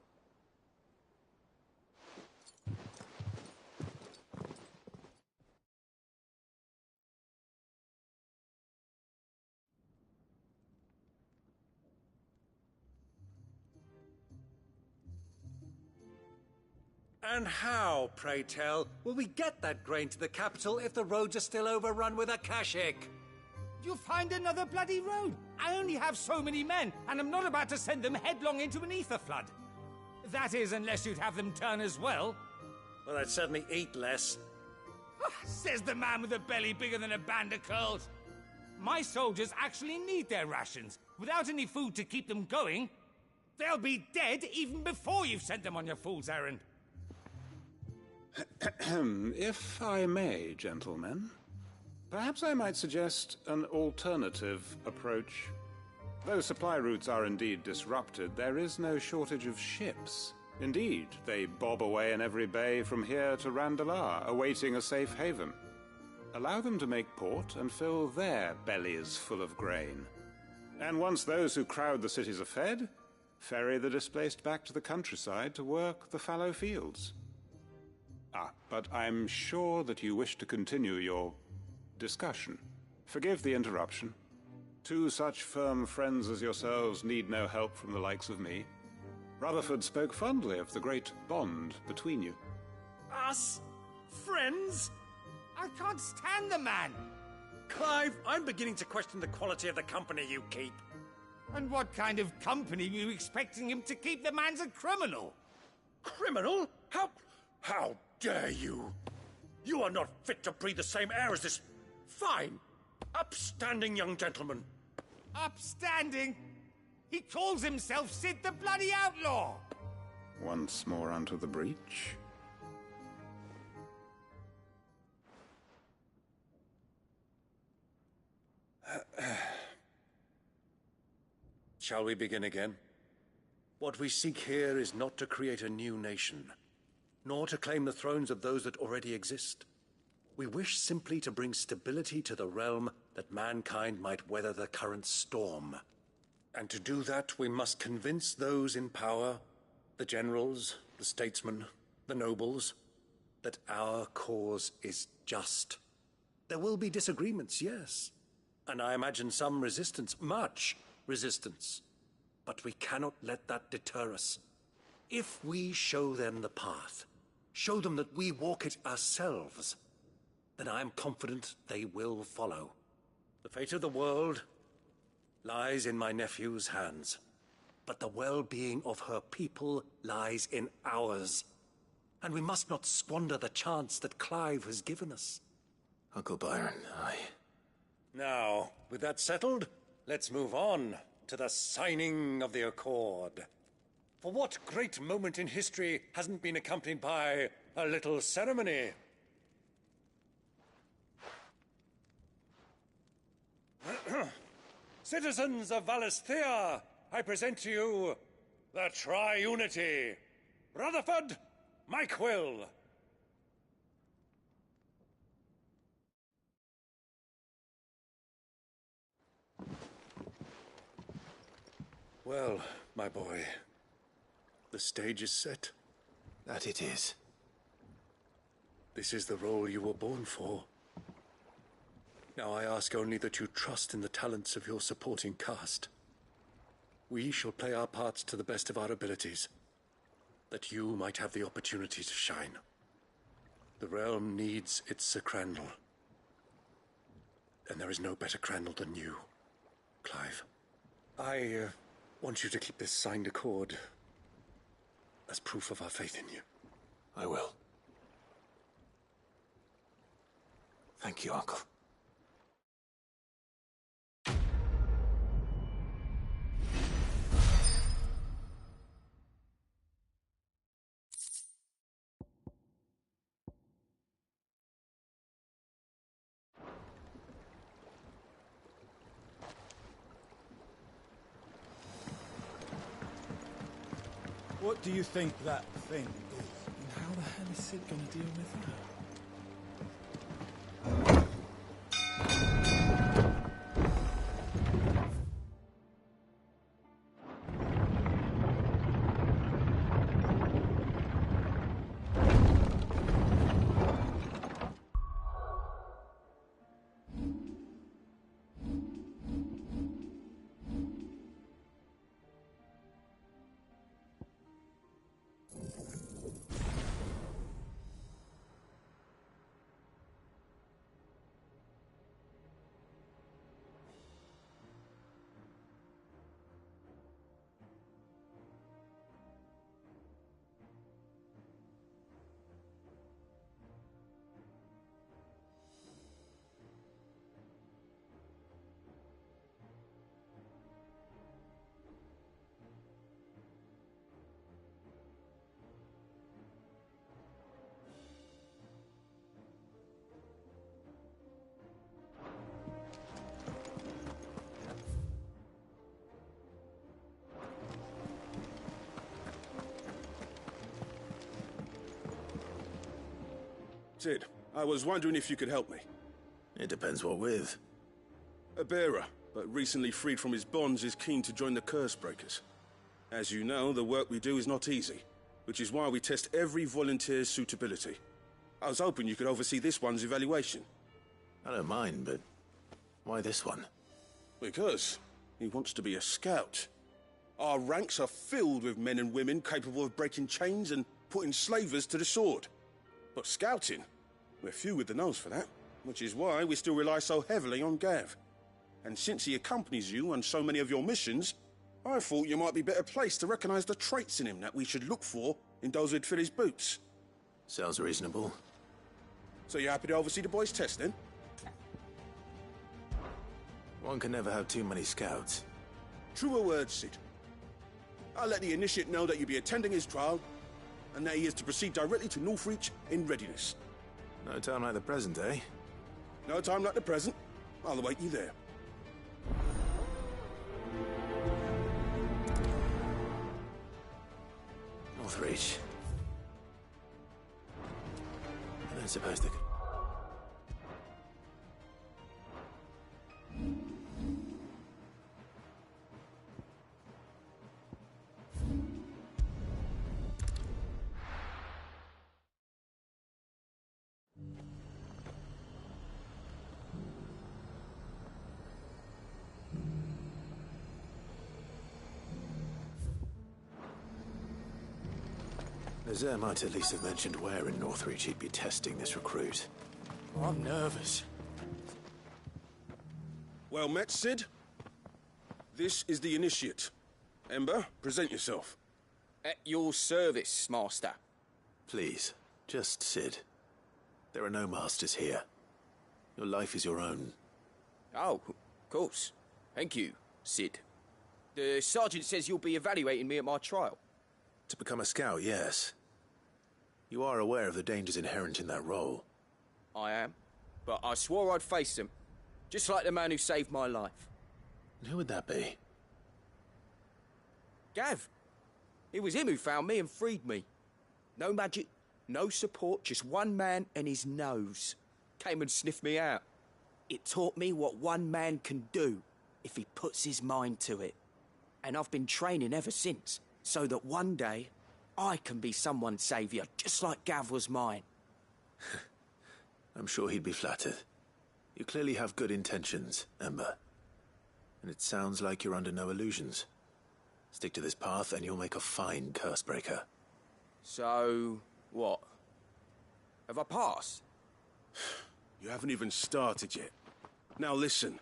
And how, pray tell, will we get that grain to the capital if the roads are still overrun with Akashic? You'll find another bloody road. I only have so many men, and I'm not about to send them headlong into an ether flood. That is, unless you'd have them turn as well. Well, I'd certainly eat less. Says the man with a belly bigger than a band of curls. My soldiers actually need their rations. Without any food to keep them going, they'll be dead even before you've sent them on your fool's errand. If I may, gentlemen, perhaps I might suggest an alternative approach. Though supply routes are indeed disrupted, there is no shortage of ships. Indeed, they bob away in every bay from here to Randalar, awaiting a safe haven. Allow them to make port and fill their bellies full of grain. And once those who crowd the cities are fed, ferry the displaced back to the countryside to work the fallow fields. But I'm sure that you wish to continue your discussion. Forgive the interruption. Two such firm friends as yourselves need no help from the likes of me. Rutherford spoke fondly of the great bond between you. Us? Friends? I can't stand the man! Clive, I'm beginning to question the quality of the company you keep. And what kind of company were you expecting him to keep? The man's a criminal! Criminal? How dare you? You are not fit to breathe the same air as this fine, upstanding young gentleman. Upstanding? He calls himself Sid the Bloody Outlaw! Once more onto the breach. Shall we begin again? What we seek here is not to create a new nation, nor to claim the thrones of those that already exist. We wish simply to bring stability to the realm that mankind might weather the current storm. And to do that, we must convince those in power, the generals, the statesmen, the nobles, that our cause is just. There will be disagreements, yes, and I imagine some resistance, much resistance. But we cannot let that deter us. If we show them the path, show them that we walk it ourselves, then I am confident they will follow. The fate of the world lies in my nephew's hands, but the well-being of her people lies in ours. And we must not squander the chance that Clive has given us. Uncle Byron, Now, with that settled, let's move on to the signing of the Accord. For what great moment in history hasn't been accompanied by a little ceremony? Citizens of Valisthea, I present to you the Tri-Unity. Rutherford, Mike Will. Well, my boy, the stage is set. That it is. This is the role you were born for. Now I ask only that you trust in the talents of your supporting cast. We shall play our parts to the best of our abilities, that you might have the opportunity to shine. The realm needs its Sir Crandall, and there is no better Crandall than you, Clive. I want you to keep this signed accord as proof of our faith in you. I will. Thank you, Uncle. What do you think that thing is? And how the hell is Sid gonna deal with that? Sid, I was wondering if you could help me. It depends what with. A bearer, but recently freed from his bonds, is keen to join the Curse Breakers. As you know, the work we do is not easy, which is why we test every volunteer's suitability. I was hoping you could oversee this one's evaluation. I don't mind, but why this one? Because he wants to be a scout. Our ranks are filled with men and women capable of breaking chains and putting slavers to the sword. But scouting, we're few with the nose for that, which is why we still rely so heavily on Gav. And since he accompanies you on so many of your missions, I thought you might be better placed to recognize the traits in him that we should look for in those who'd fill his boots. Sounds reasonable. So you're happy to oversee the boys' test, then? One can never have too many scouts. Truer words, Sid. I'll let the initiate know that you'll be attending his trial, and that he is to proceed directly to Northreach in readiness. No time like the present, eh? No time like the present. I'll await you there. Northreach. I don't suppose they could... Lazare might at least have mentioned where in Northreach he'd be testing this recruit. I'm nervous. Well met, Sid. This is the initiate. Ember, present yourself. At your service, Master. Please, just Sid. There are no masters here. Your life is your own. Oh, of course. Thank you, Sid. The Sergeant says you'll be evaluating me at my trial. To become a scout, yes. You are aware of the dangers inherent in that role. I am. But I swore I'd face them. Just like the man who saved my life. And who would that be? Gav. It was him who found me and freed me. No magic, no support, just one man and his nose. Came and sniffed me out. It taught me what one man can do if he puts his mind to it. And I've been training ever since, so that one day I can be someone's saviour, just like Gav was mine. I'm sure he'd be flattered. You clearly have good intentions, Ember. And it sounds like you're under no illusions. Stick to this path and you'll make a fine Cursebreaker. So, what? Have I passed? You haven't even started yet. Now listen.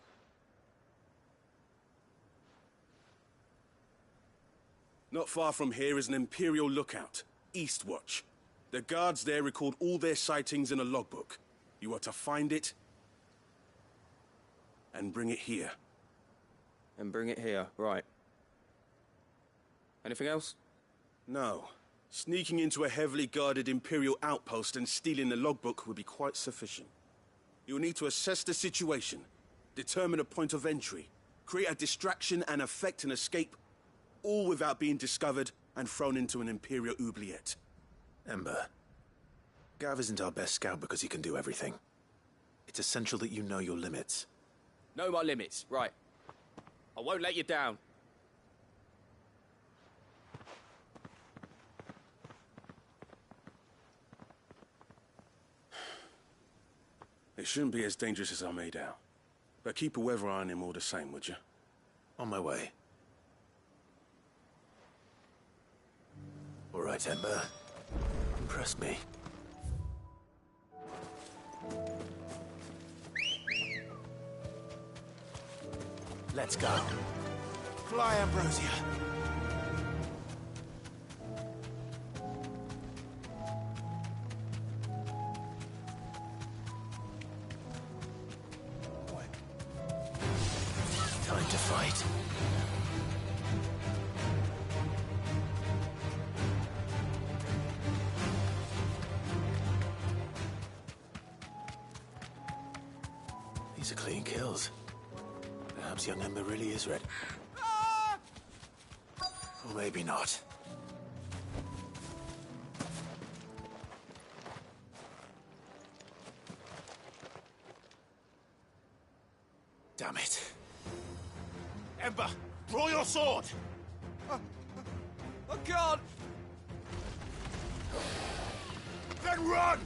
Not far from here is an Imperial lookout, Eastwatch. The guards there record all their sightings in a logbook. You are to find it and bring it here. And bring it here, right. Anything else? No. Sneaking into a heavily guarded Imperial outpost and stealing the logbook would be quite sufficient. You'll need to assess the situation, determine a point of entry, create a distraction and effect an escape, all without being discovered and thrown into an Imperial oubliette. Ember, Gav isn't our best scout because he can do everything. It's essential that you know your limits. Know my limits, right. I won't let you down. It shouldn't be as dangerous as I made out. But keep a weather eye on him all the same, would you? On my way. All right, Ember. Impress me. Let's go. Fly, Ambrosia. Time to fight. These are clean kills. Perhaps young Ember really is ready. Or maybe not. Ember, draw your sword! I can't! Then run!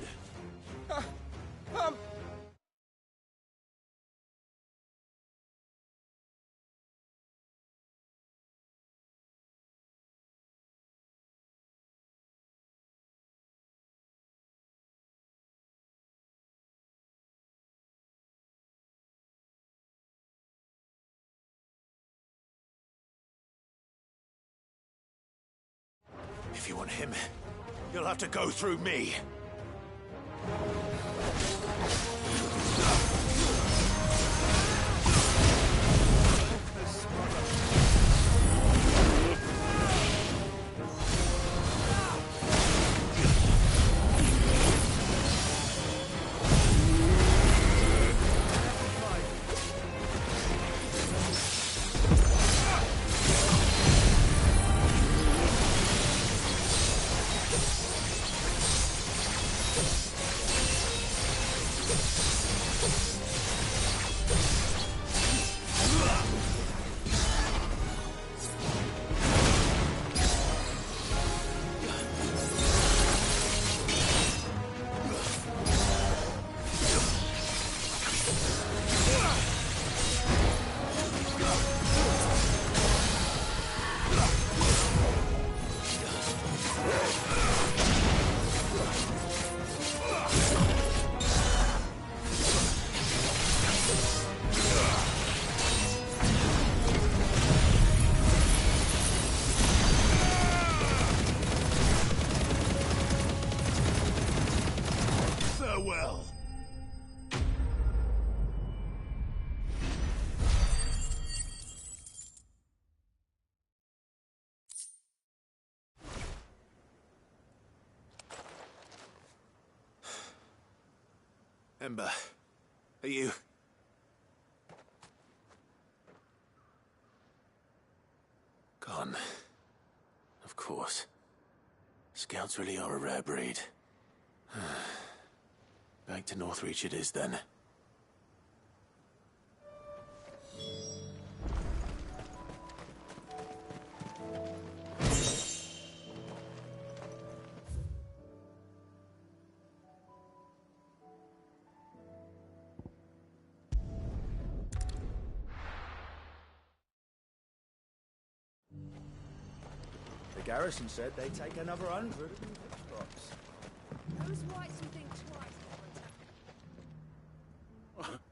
If you want him, you'll have to go through me. Farewell. Ember, are you... gone? Of course. Scouts really are a rare breed. Back to Northreach it is, then. The garrison said they'd take another 100 of the spots. Those whites who think twice.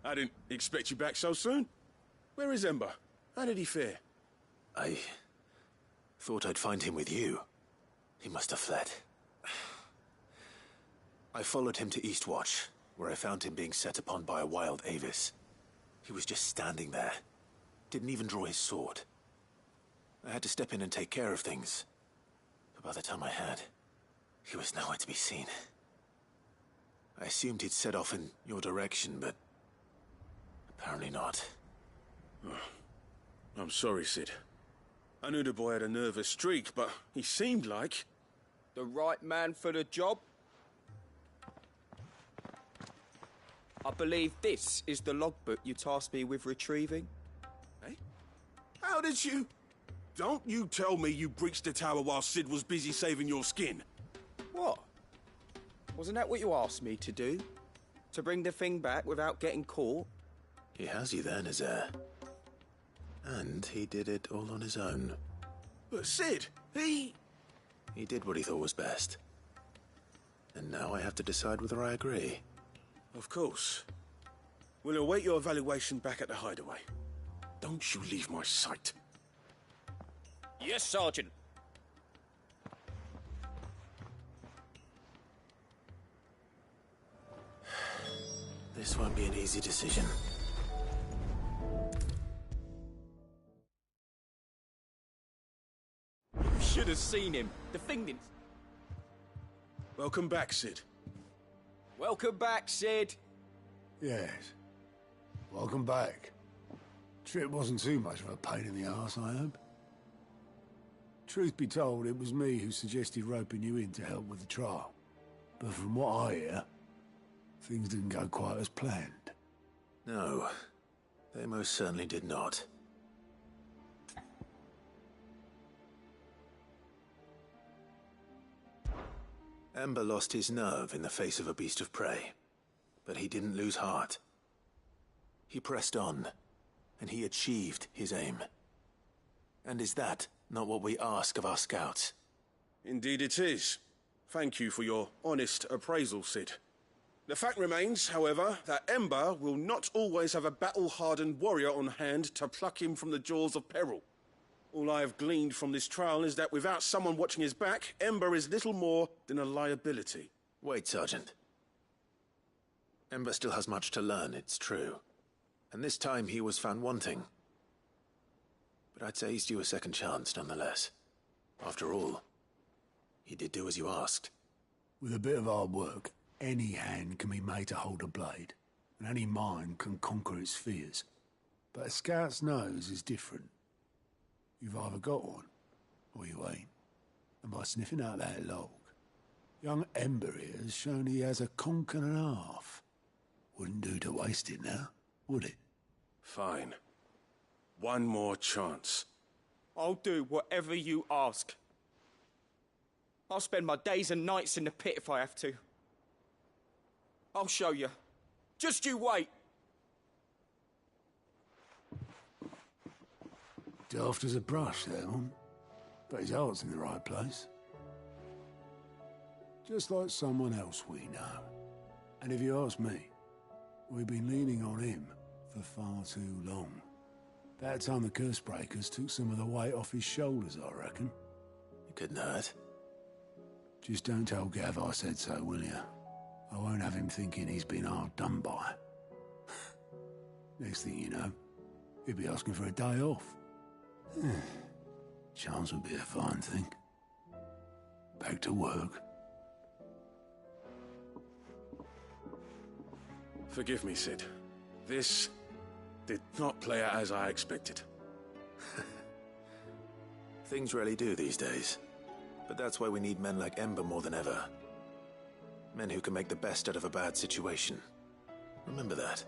I didn't expect you back so soon. Where is Ember? How did he fare? I thought I'd find him with you. He must have fled. I followed him to Eastwatch, where I found him being set upon by a wild Avis. He was just standing there. Didn't even draw his sword. I had to step in and take care of things. But by the time I had, he was nowhere to be seen. I assumed he'd set off in your direction, but apparently not. I'm sorry, Sid. I knew the boy had a nervous streak, but he seemed like... The right man for the job? I believe this is the logbook you tasked me with retrieving. Eh? How did you... Don't you tell me you breached the tower while Sid was busy saving your skin. What? Wasn't that what you asked me to do? To bring the thing back without getting caught? He has you there, Nazaire. And he did it all on his own. But Sid, he did what he thought was best. And now I have to decide whether I agree. Of course. We'll await your evaluation back at the hideaway. Don't you leave my sight. Yes, Sergeant. This won't be an easy decision. You should have seen him. The thing didn't... Welcome back, Sid. Welcome back, Sid. Yes. Welcome back. Trip wasn't too much of a pain in the arse, I hope. Truth be told, it was me who suggested roping you in to help with the trial. But from what I hear, things didn't go quite as planned. No, they most certainly did not. Ember lost his nerve in the face of a beast of prey, but he didn't lose heart. He pressed on, and he achieved his aim. And is that not what we ask of our scouts? Indeed it is. Thank you for your honest appraisal, Sid. The fact remains, however, that Ember will not always have a battle-hardened warrior on hand to pluck him from the jaws of peril. All I have gleaned from this trial is that without someone watching his back, Ember is little more than a liability. Wait, Sergeant. Ember still has much to learn, it's true. And this time he was found wanting. But I'd say he's due a second chance, nonetheless. After all, he did do as you asked. With a bit of hard work, any hand can be made to hold a blade, and any mind can conquer its fears. But a scout's nose is different. You've either got one, or you ain't. And by sniffing out that log, young Ember here has shown he has a conk and a half. Wouldn't do to waste it now, would it? Fine. One more chance. I'll do whatever you ask. I'll spend my days and nights in the pit if I have to. I'll show you. Just you wait. Daft as a brush, that one. But his heart's in the right place. Just like someone else we know. And if you ask me, we've been leaning on him for far too long. About time the curse breakers took some of the weight off his shoulders, I reckon. It couldn't hurt. Just don't tell Gav I said so, will you? I won't have him thinking he's been hard done by. Next thing you know, he'll be asking for a day off. Chance would be a fine thing. Back to work. Forgive me, Sid. This did not play out as I expected. Things really do these days. But that's why we need men like Ember more than ever. Men who can make the best out of a bad situation. Remember that.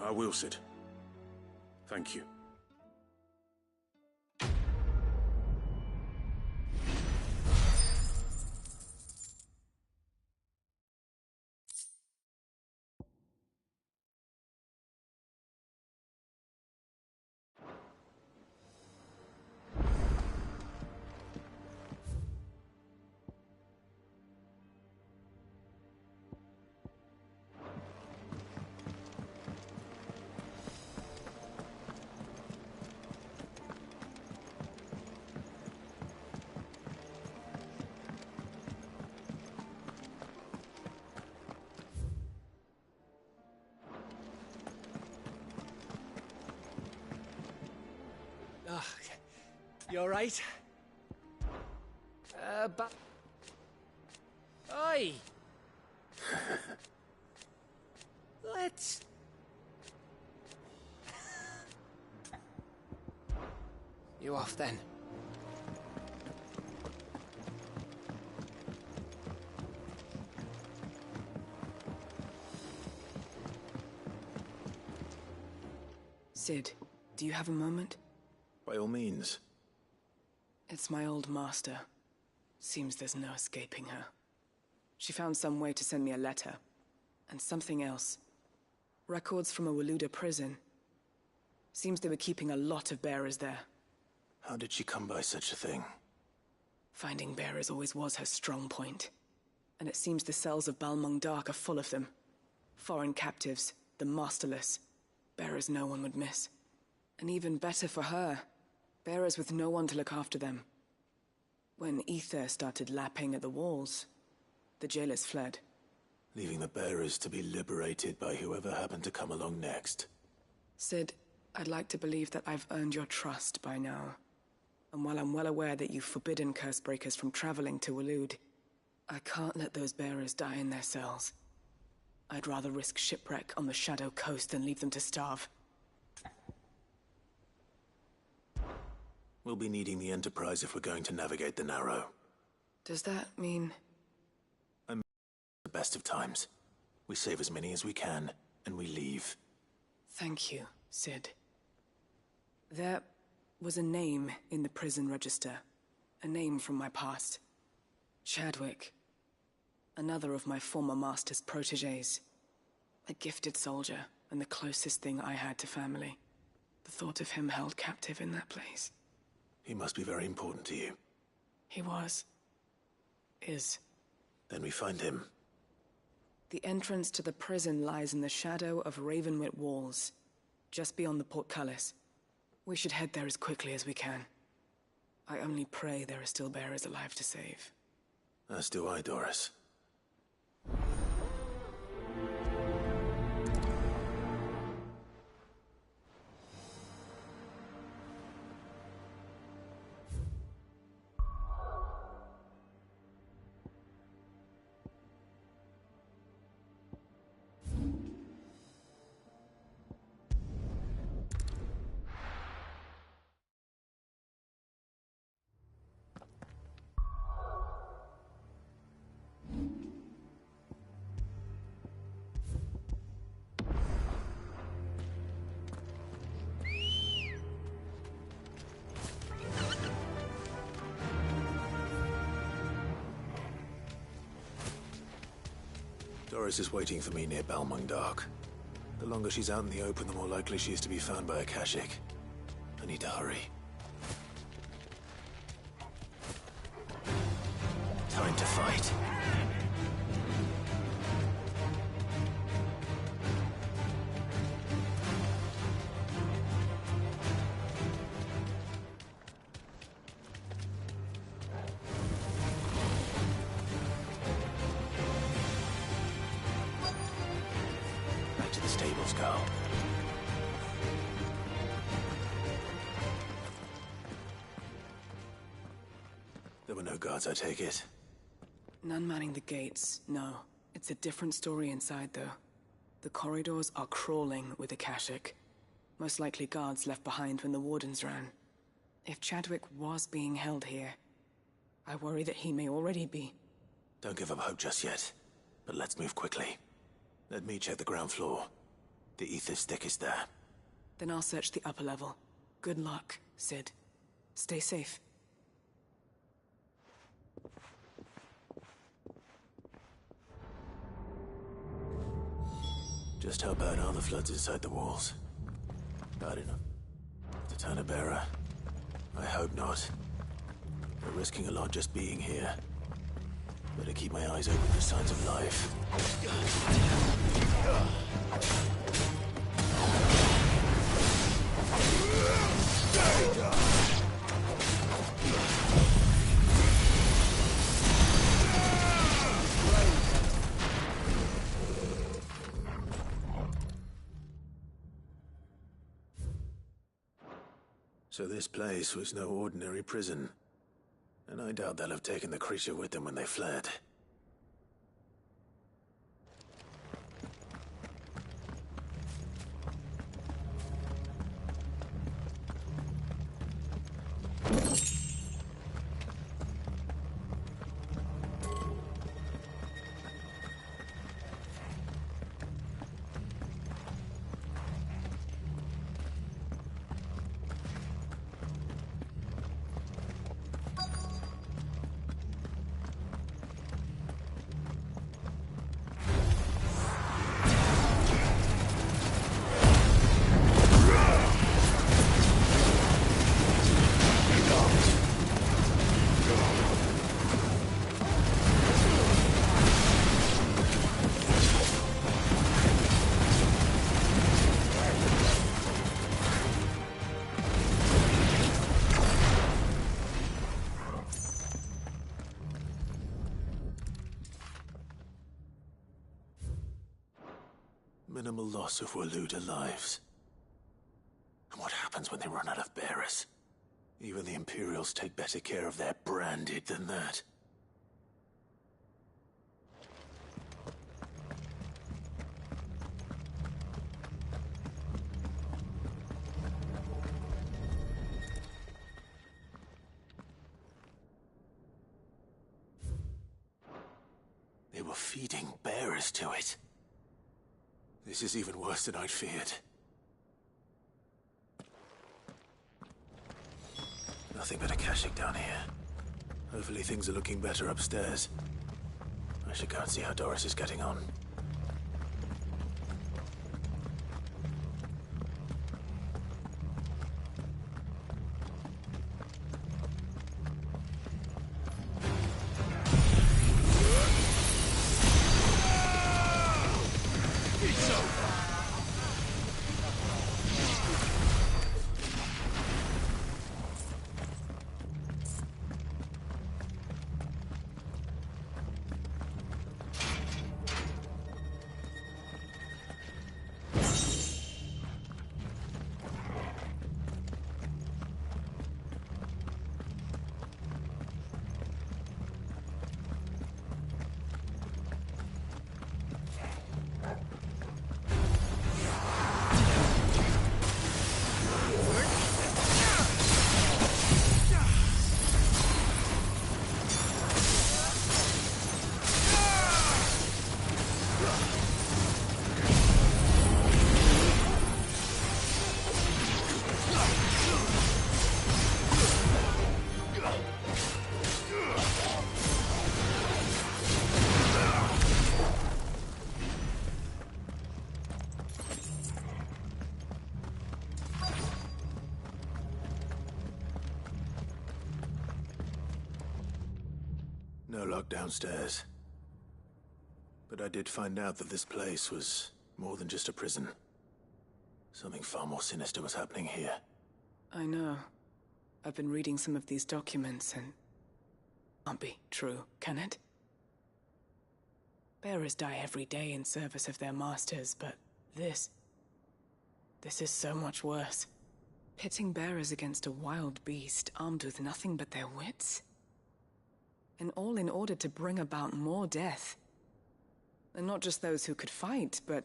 I will, Sid. Thank you. You alright? But... Oi! Let's... You off then? Sid, do you have a moment? By all means. It's my old master. Seems there's no escaping her. She found some way to send me a letter. And something else. Records from a Waluda prison. Seems they were keeping a lot of bearers there. How did she come by such a thing? Finding bearers always was her strong point. And it seems the cells of Balmung Dark are full of them. Foreign captives, the masterless. Bearers no one would miss. And even better for her, bearers with no one to look after them. When ether started lapping at the walls, the jailers fled. Leaving the bearers to be liberated by whoever happened to come along next. Sid, I'd like to believe that I've earned your trust by now. And while I'm well aware that you've forbidden Cursebreakers from traveling to Waloed, I can't let those bearers die in their cells. I'd rather risk shipwreck on the Shadow Coast than leave them to starve. We'll be needing the Enterprise if we're going to navigate the Narrow. Does that mean... The best of times. We save as many as we can, and we leave. Thank you, Sid. There was a name in the prison register. A name from my past. Chadwick. Another of my former master's protégés. A gifted soldier, and the closest thing I had to family. The thought of him held captive in that place. He must be very important to you. He was. Is. Then we find him. The entrance to the prison lies in the shadow of Ravenwit Walls, just beyond the portcullis. We should head there as quickly as we can. I only pray there are still bearers alive to save. As do I, Doris. Doris is waiting for me near Balmung Dark. The longer she's out in the open, the more likely she is to be found by a Kashik. I need to hurry. Time to fight. There were no guards, I take it. None manning the gates, no. It's a different story inside, though. The corridors are crawling with Akashic. Most likely guards left behind when the wardens ran. If Chadwick was being held here, I worry that he may already be. Don't give up hope just yet, but let's move quickly. Let me check the ground floor. The ether's thickest there. Then I'll search the upper level. Good luck, Sid. Stay safe. Just how bad are the floods inside the walls? Bad enough to turn a bearer? I hope not. We're risking a lot just being here. Better keep my eyes open for signs of life. So this place was no ordinary prison. And I doubt they'll have taken the creature with them when they fled. Minimal loss of Waluda lives. And what happens when they run out of bearers? Even the Imperials take better care of their branded than that. They were feeding bearers to it. This is even worse than I'd feared. Nothing but Akashic down here. Hopefully things are looking better upstairs. I should go and see how Doris is getting on. No lock downstairs. But I did find out that this place was more than just a prison. Something far more sinister was happening here. I know. I've been reading some of these documents and... can't be true, can it? Bearers die every day in service of their masters, but this is so much worse. Pitting bearers against a wild beast armed with nothing but their wits? And all in order to bring about more death. And not just those who could fight, but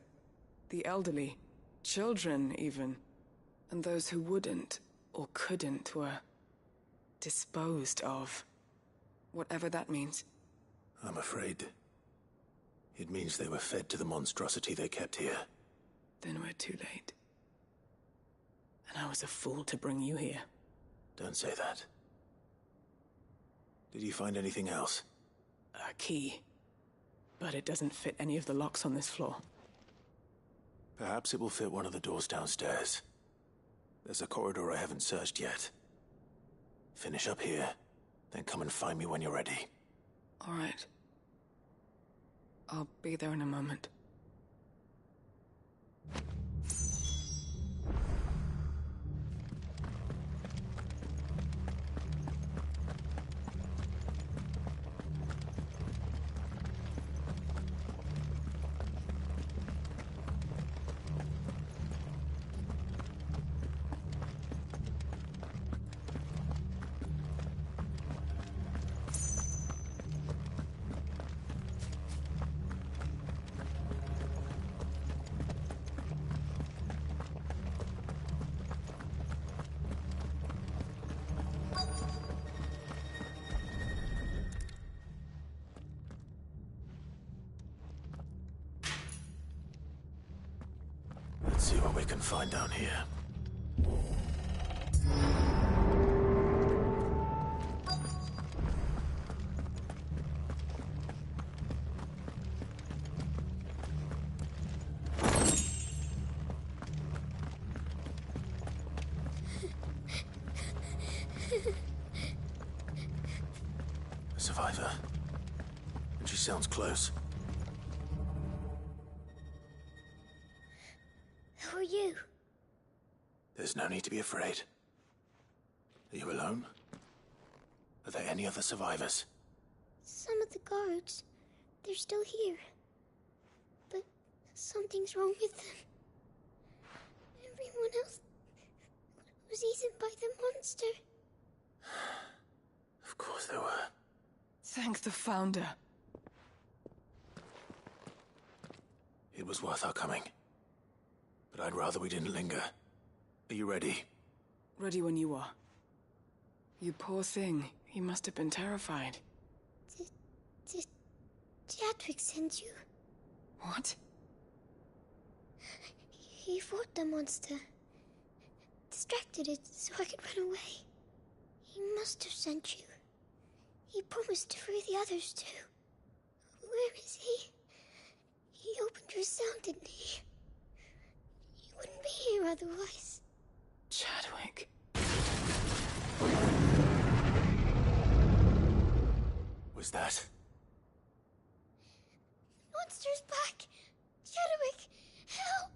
the elderly, children even. And those who wouldn't or couldn't were disposed of. Whatever that means. I'm afraid it means they were fed to the monstrosity they kept here. Then we're too late. And I was a fool to bring you here. Don't say that. Did you find anything else? A key. But it doesn't fit any of the locks on this floor. Perhaps it will fit one of the doors downstairs. There's a corridor I haven't searched yet. Finish up here, then come and find me when you're ready. All right. I'll be there in a moment. Let's see what we can find down here. A survivor. And she sounds close. Who are you? There's no need to be afraid. Are you alone? Are there any other survivors? Some of the guards. They're still here. But something's wrong with them. Everyone else was eaten by the monster. Of course there were. Thank the Founder. It was worth our coming. But I'd rather we didn't linger. Are you ready? Ready when you are. You poor thing. He must have been terrified. Did Chadwick send you? What? He fought the monster. Distracted it so I could run away. He must have sent you. He promised to free the others too. Where is he? He opened your cell, didn't he? He wouldn't be here otherwise. Chadwick. Was that? Monster's back! Chadwick, help!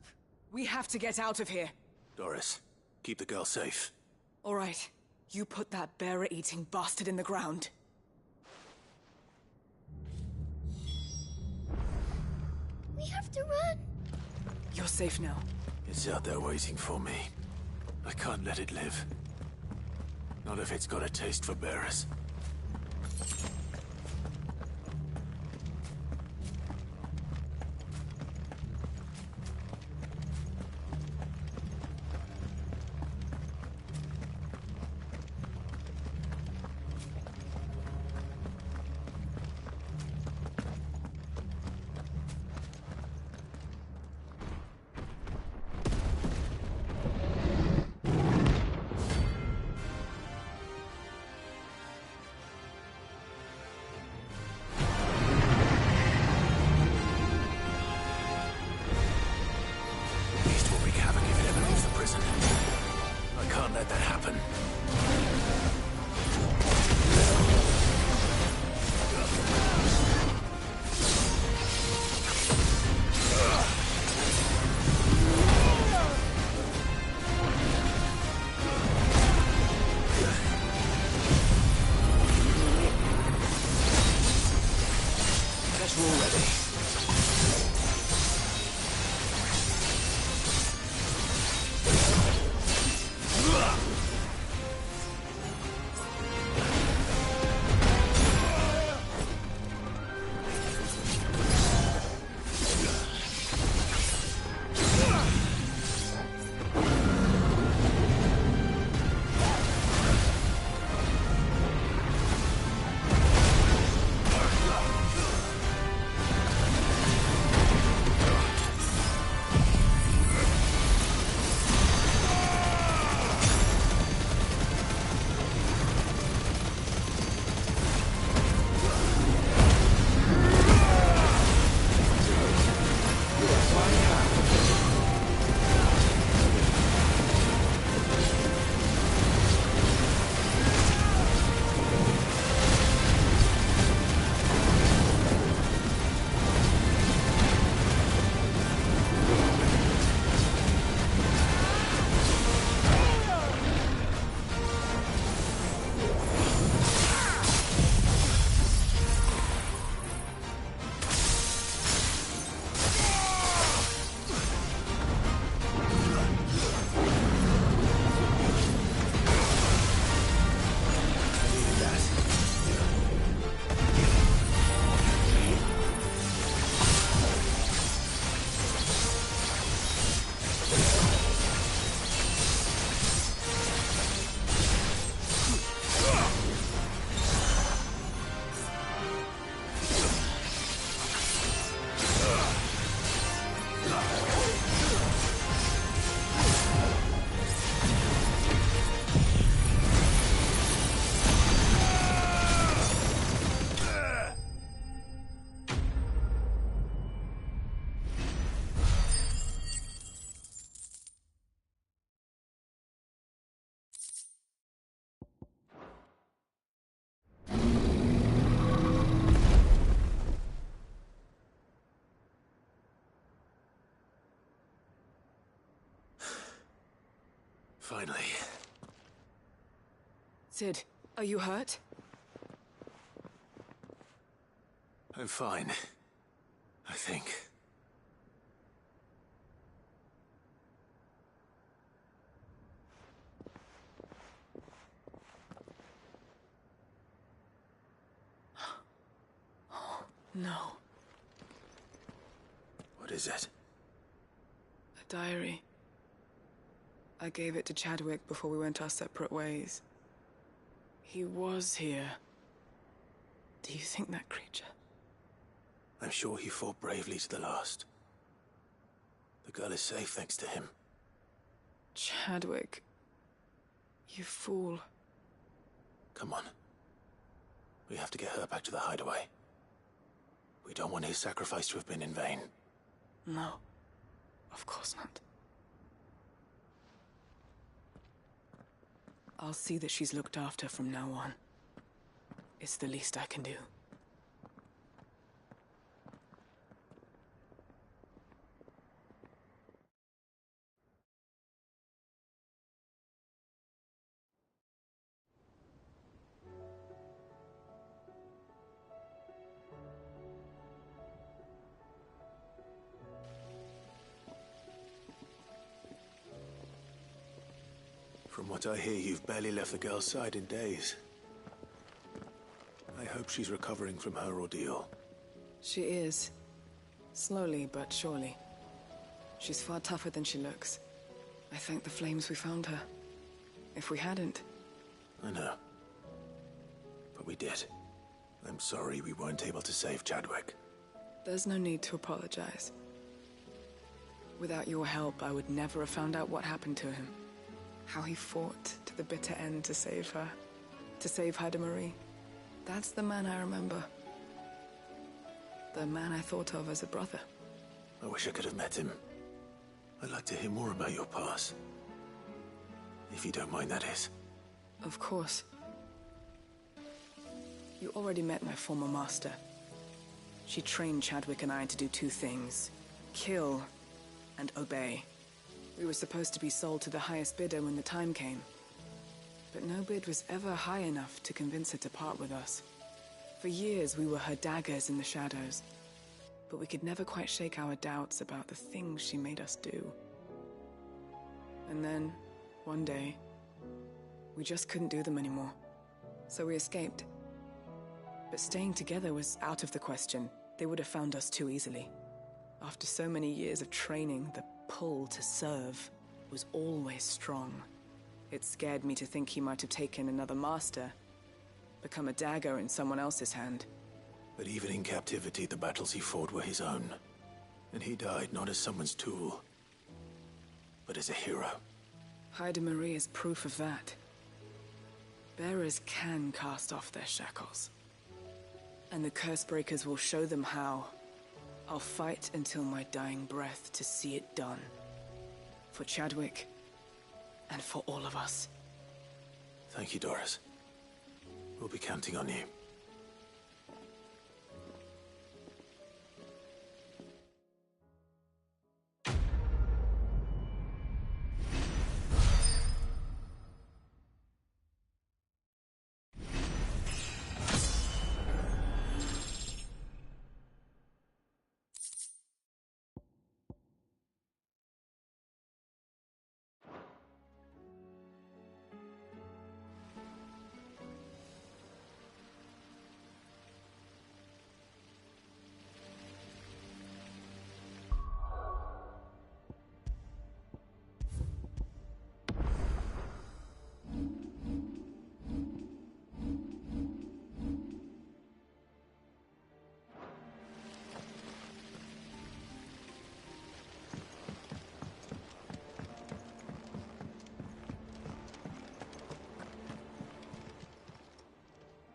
We have to get out of here. Doris, keep the girl safe. All right. You put that bearer-eating bastard in the ground. We have to run. You're safe now. It's out there waiting for me. I can't let it live. Not if it's got a taste for bearers. Finally. Sid, are you hurt? I'm fine. I think. No. What is it? A diary. I gave it to Chadwick before we went our separate ways. He was here. Do you think that creature? I'm sure he fought bravely to the last. The girl is safe thanks to him. Chadwick. You fool. Come on. We have to get her back to the hideaway. We don't want his sacrifice to have been in vain. No, of course not. I'll see that she's looked after from now on. It's the least I can do. From what I hear, you've barely left the girl's side in days. I hope she's recovering from her ordeal. She is. Slowly but surely. She's far tougher than she looks. I thank the flames we found her. If we hadn't... I know. But we did. I'm sorry we weren't able to save Chadwick. There's no need to apologize. Without your help, I would never have found out what happened to him. How he fought to the bitter end to save her. To save Haida Marie. That's the man I remember. The man I thought of as a brother. I wish I could have met him. I'd like to hear more about your past. If you don't mind, that is. Of course. You already met my former master. She trained Chadwick and I to do two things. Kill and obey. We were supposed to be sold to the highest bidder when the time came. But no bid was ever high enough to convince her to part with us. For years, we were her daggers in the shadows. But we could never quite shake our doubts about the things she made us do. And then, one day, we just couldn't do them anymore. So we escaped. But staying together was out of the question. They would have found us too easily. After so many years of training, the pull to serve was always strong. It scared me to think he might have taken another master, become a dagger in someone else's hand. But even in captivity, the battles he fought were his own. And he died not as someone's tool, but as a hero. Haida Marie is proof of that. Bearers can cast off their shackles. And the Cursebreakers will show them how. I'll fight until my dying breath to see it done. For Chadwick, and for all of us. Thank you, Doris. We'll be counting on you.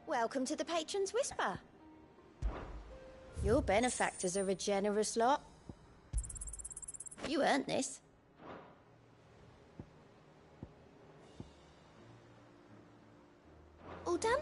Welcome to the Patron's Whisper. Your benefactors are a generous lot. You earned this. All done?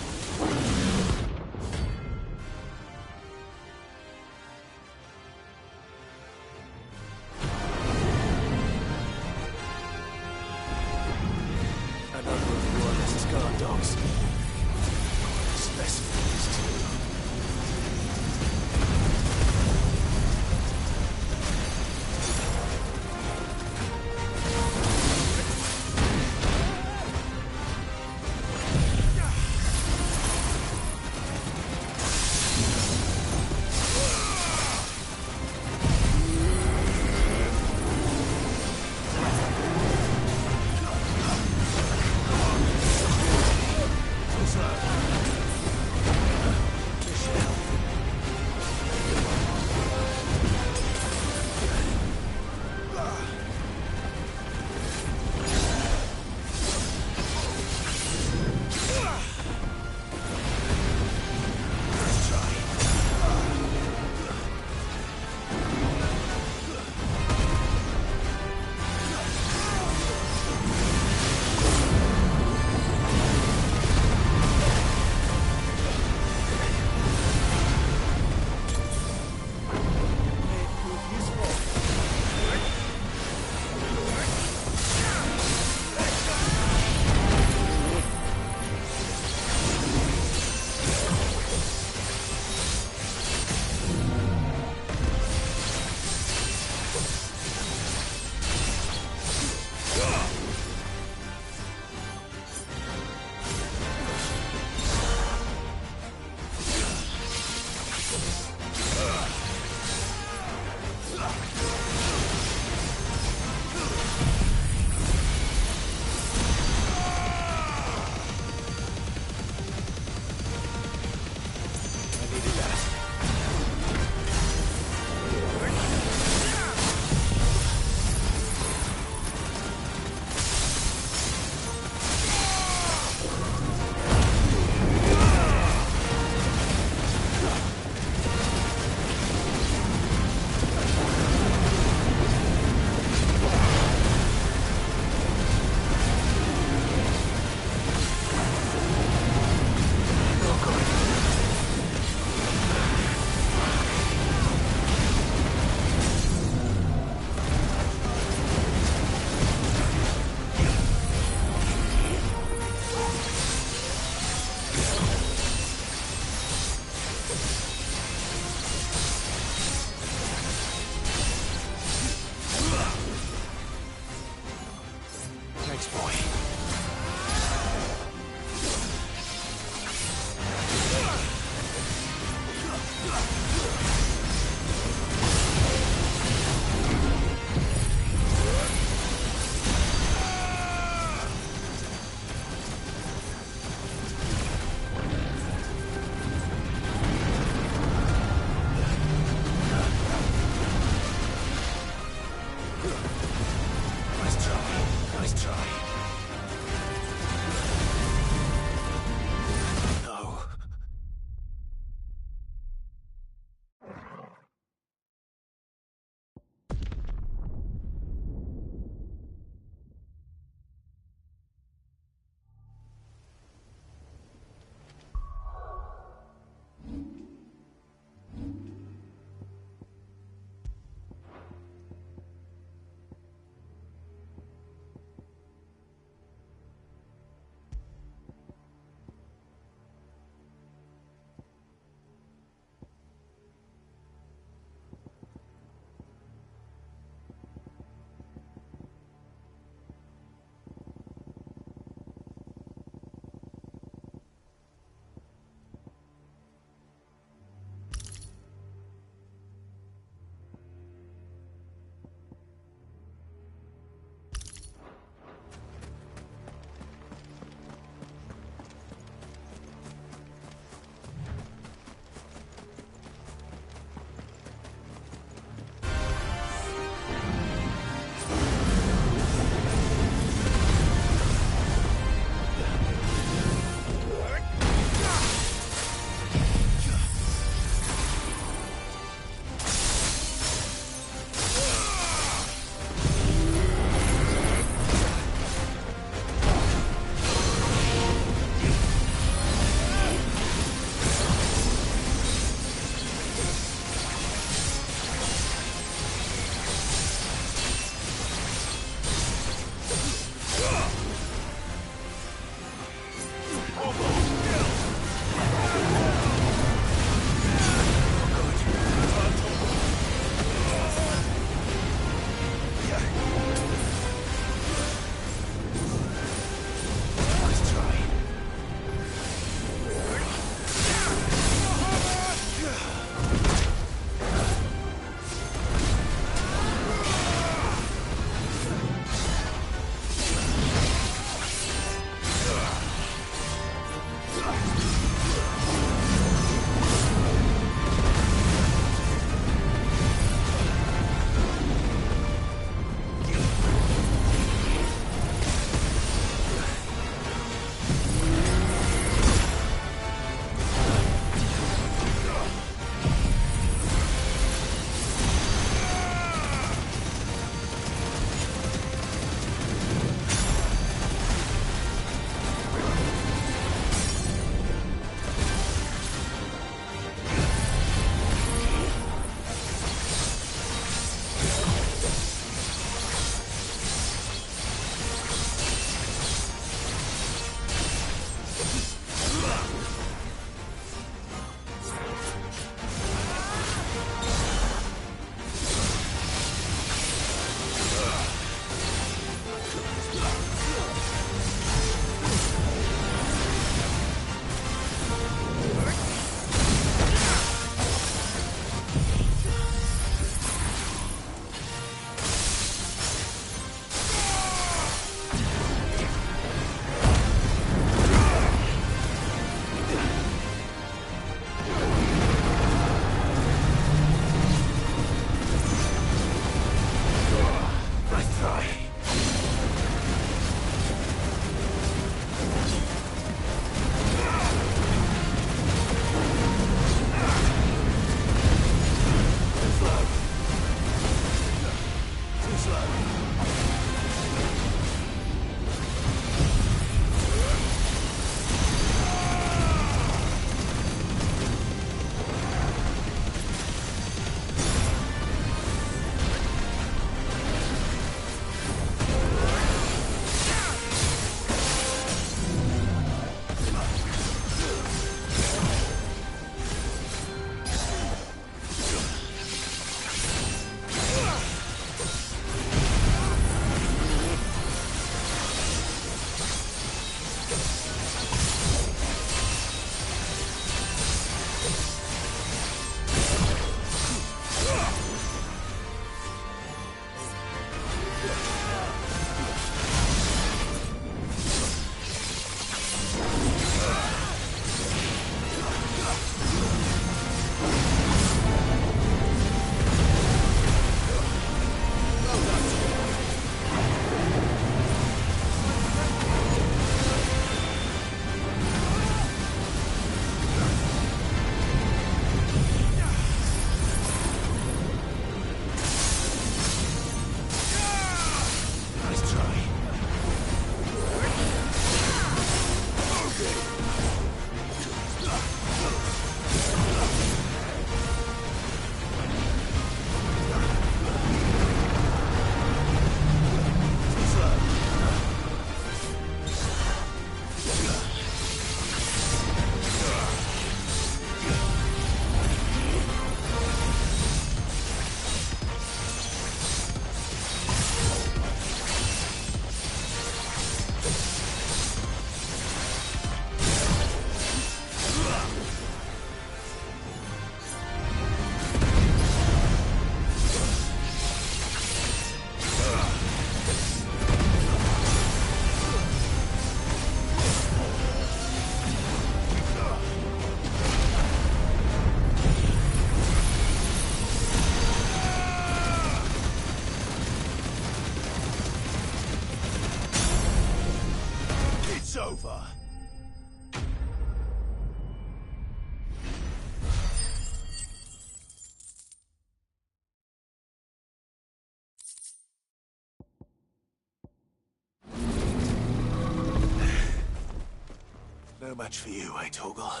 No match for you, eh, Torgal?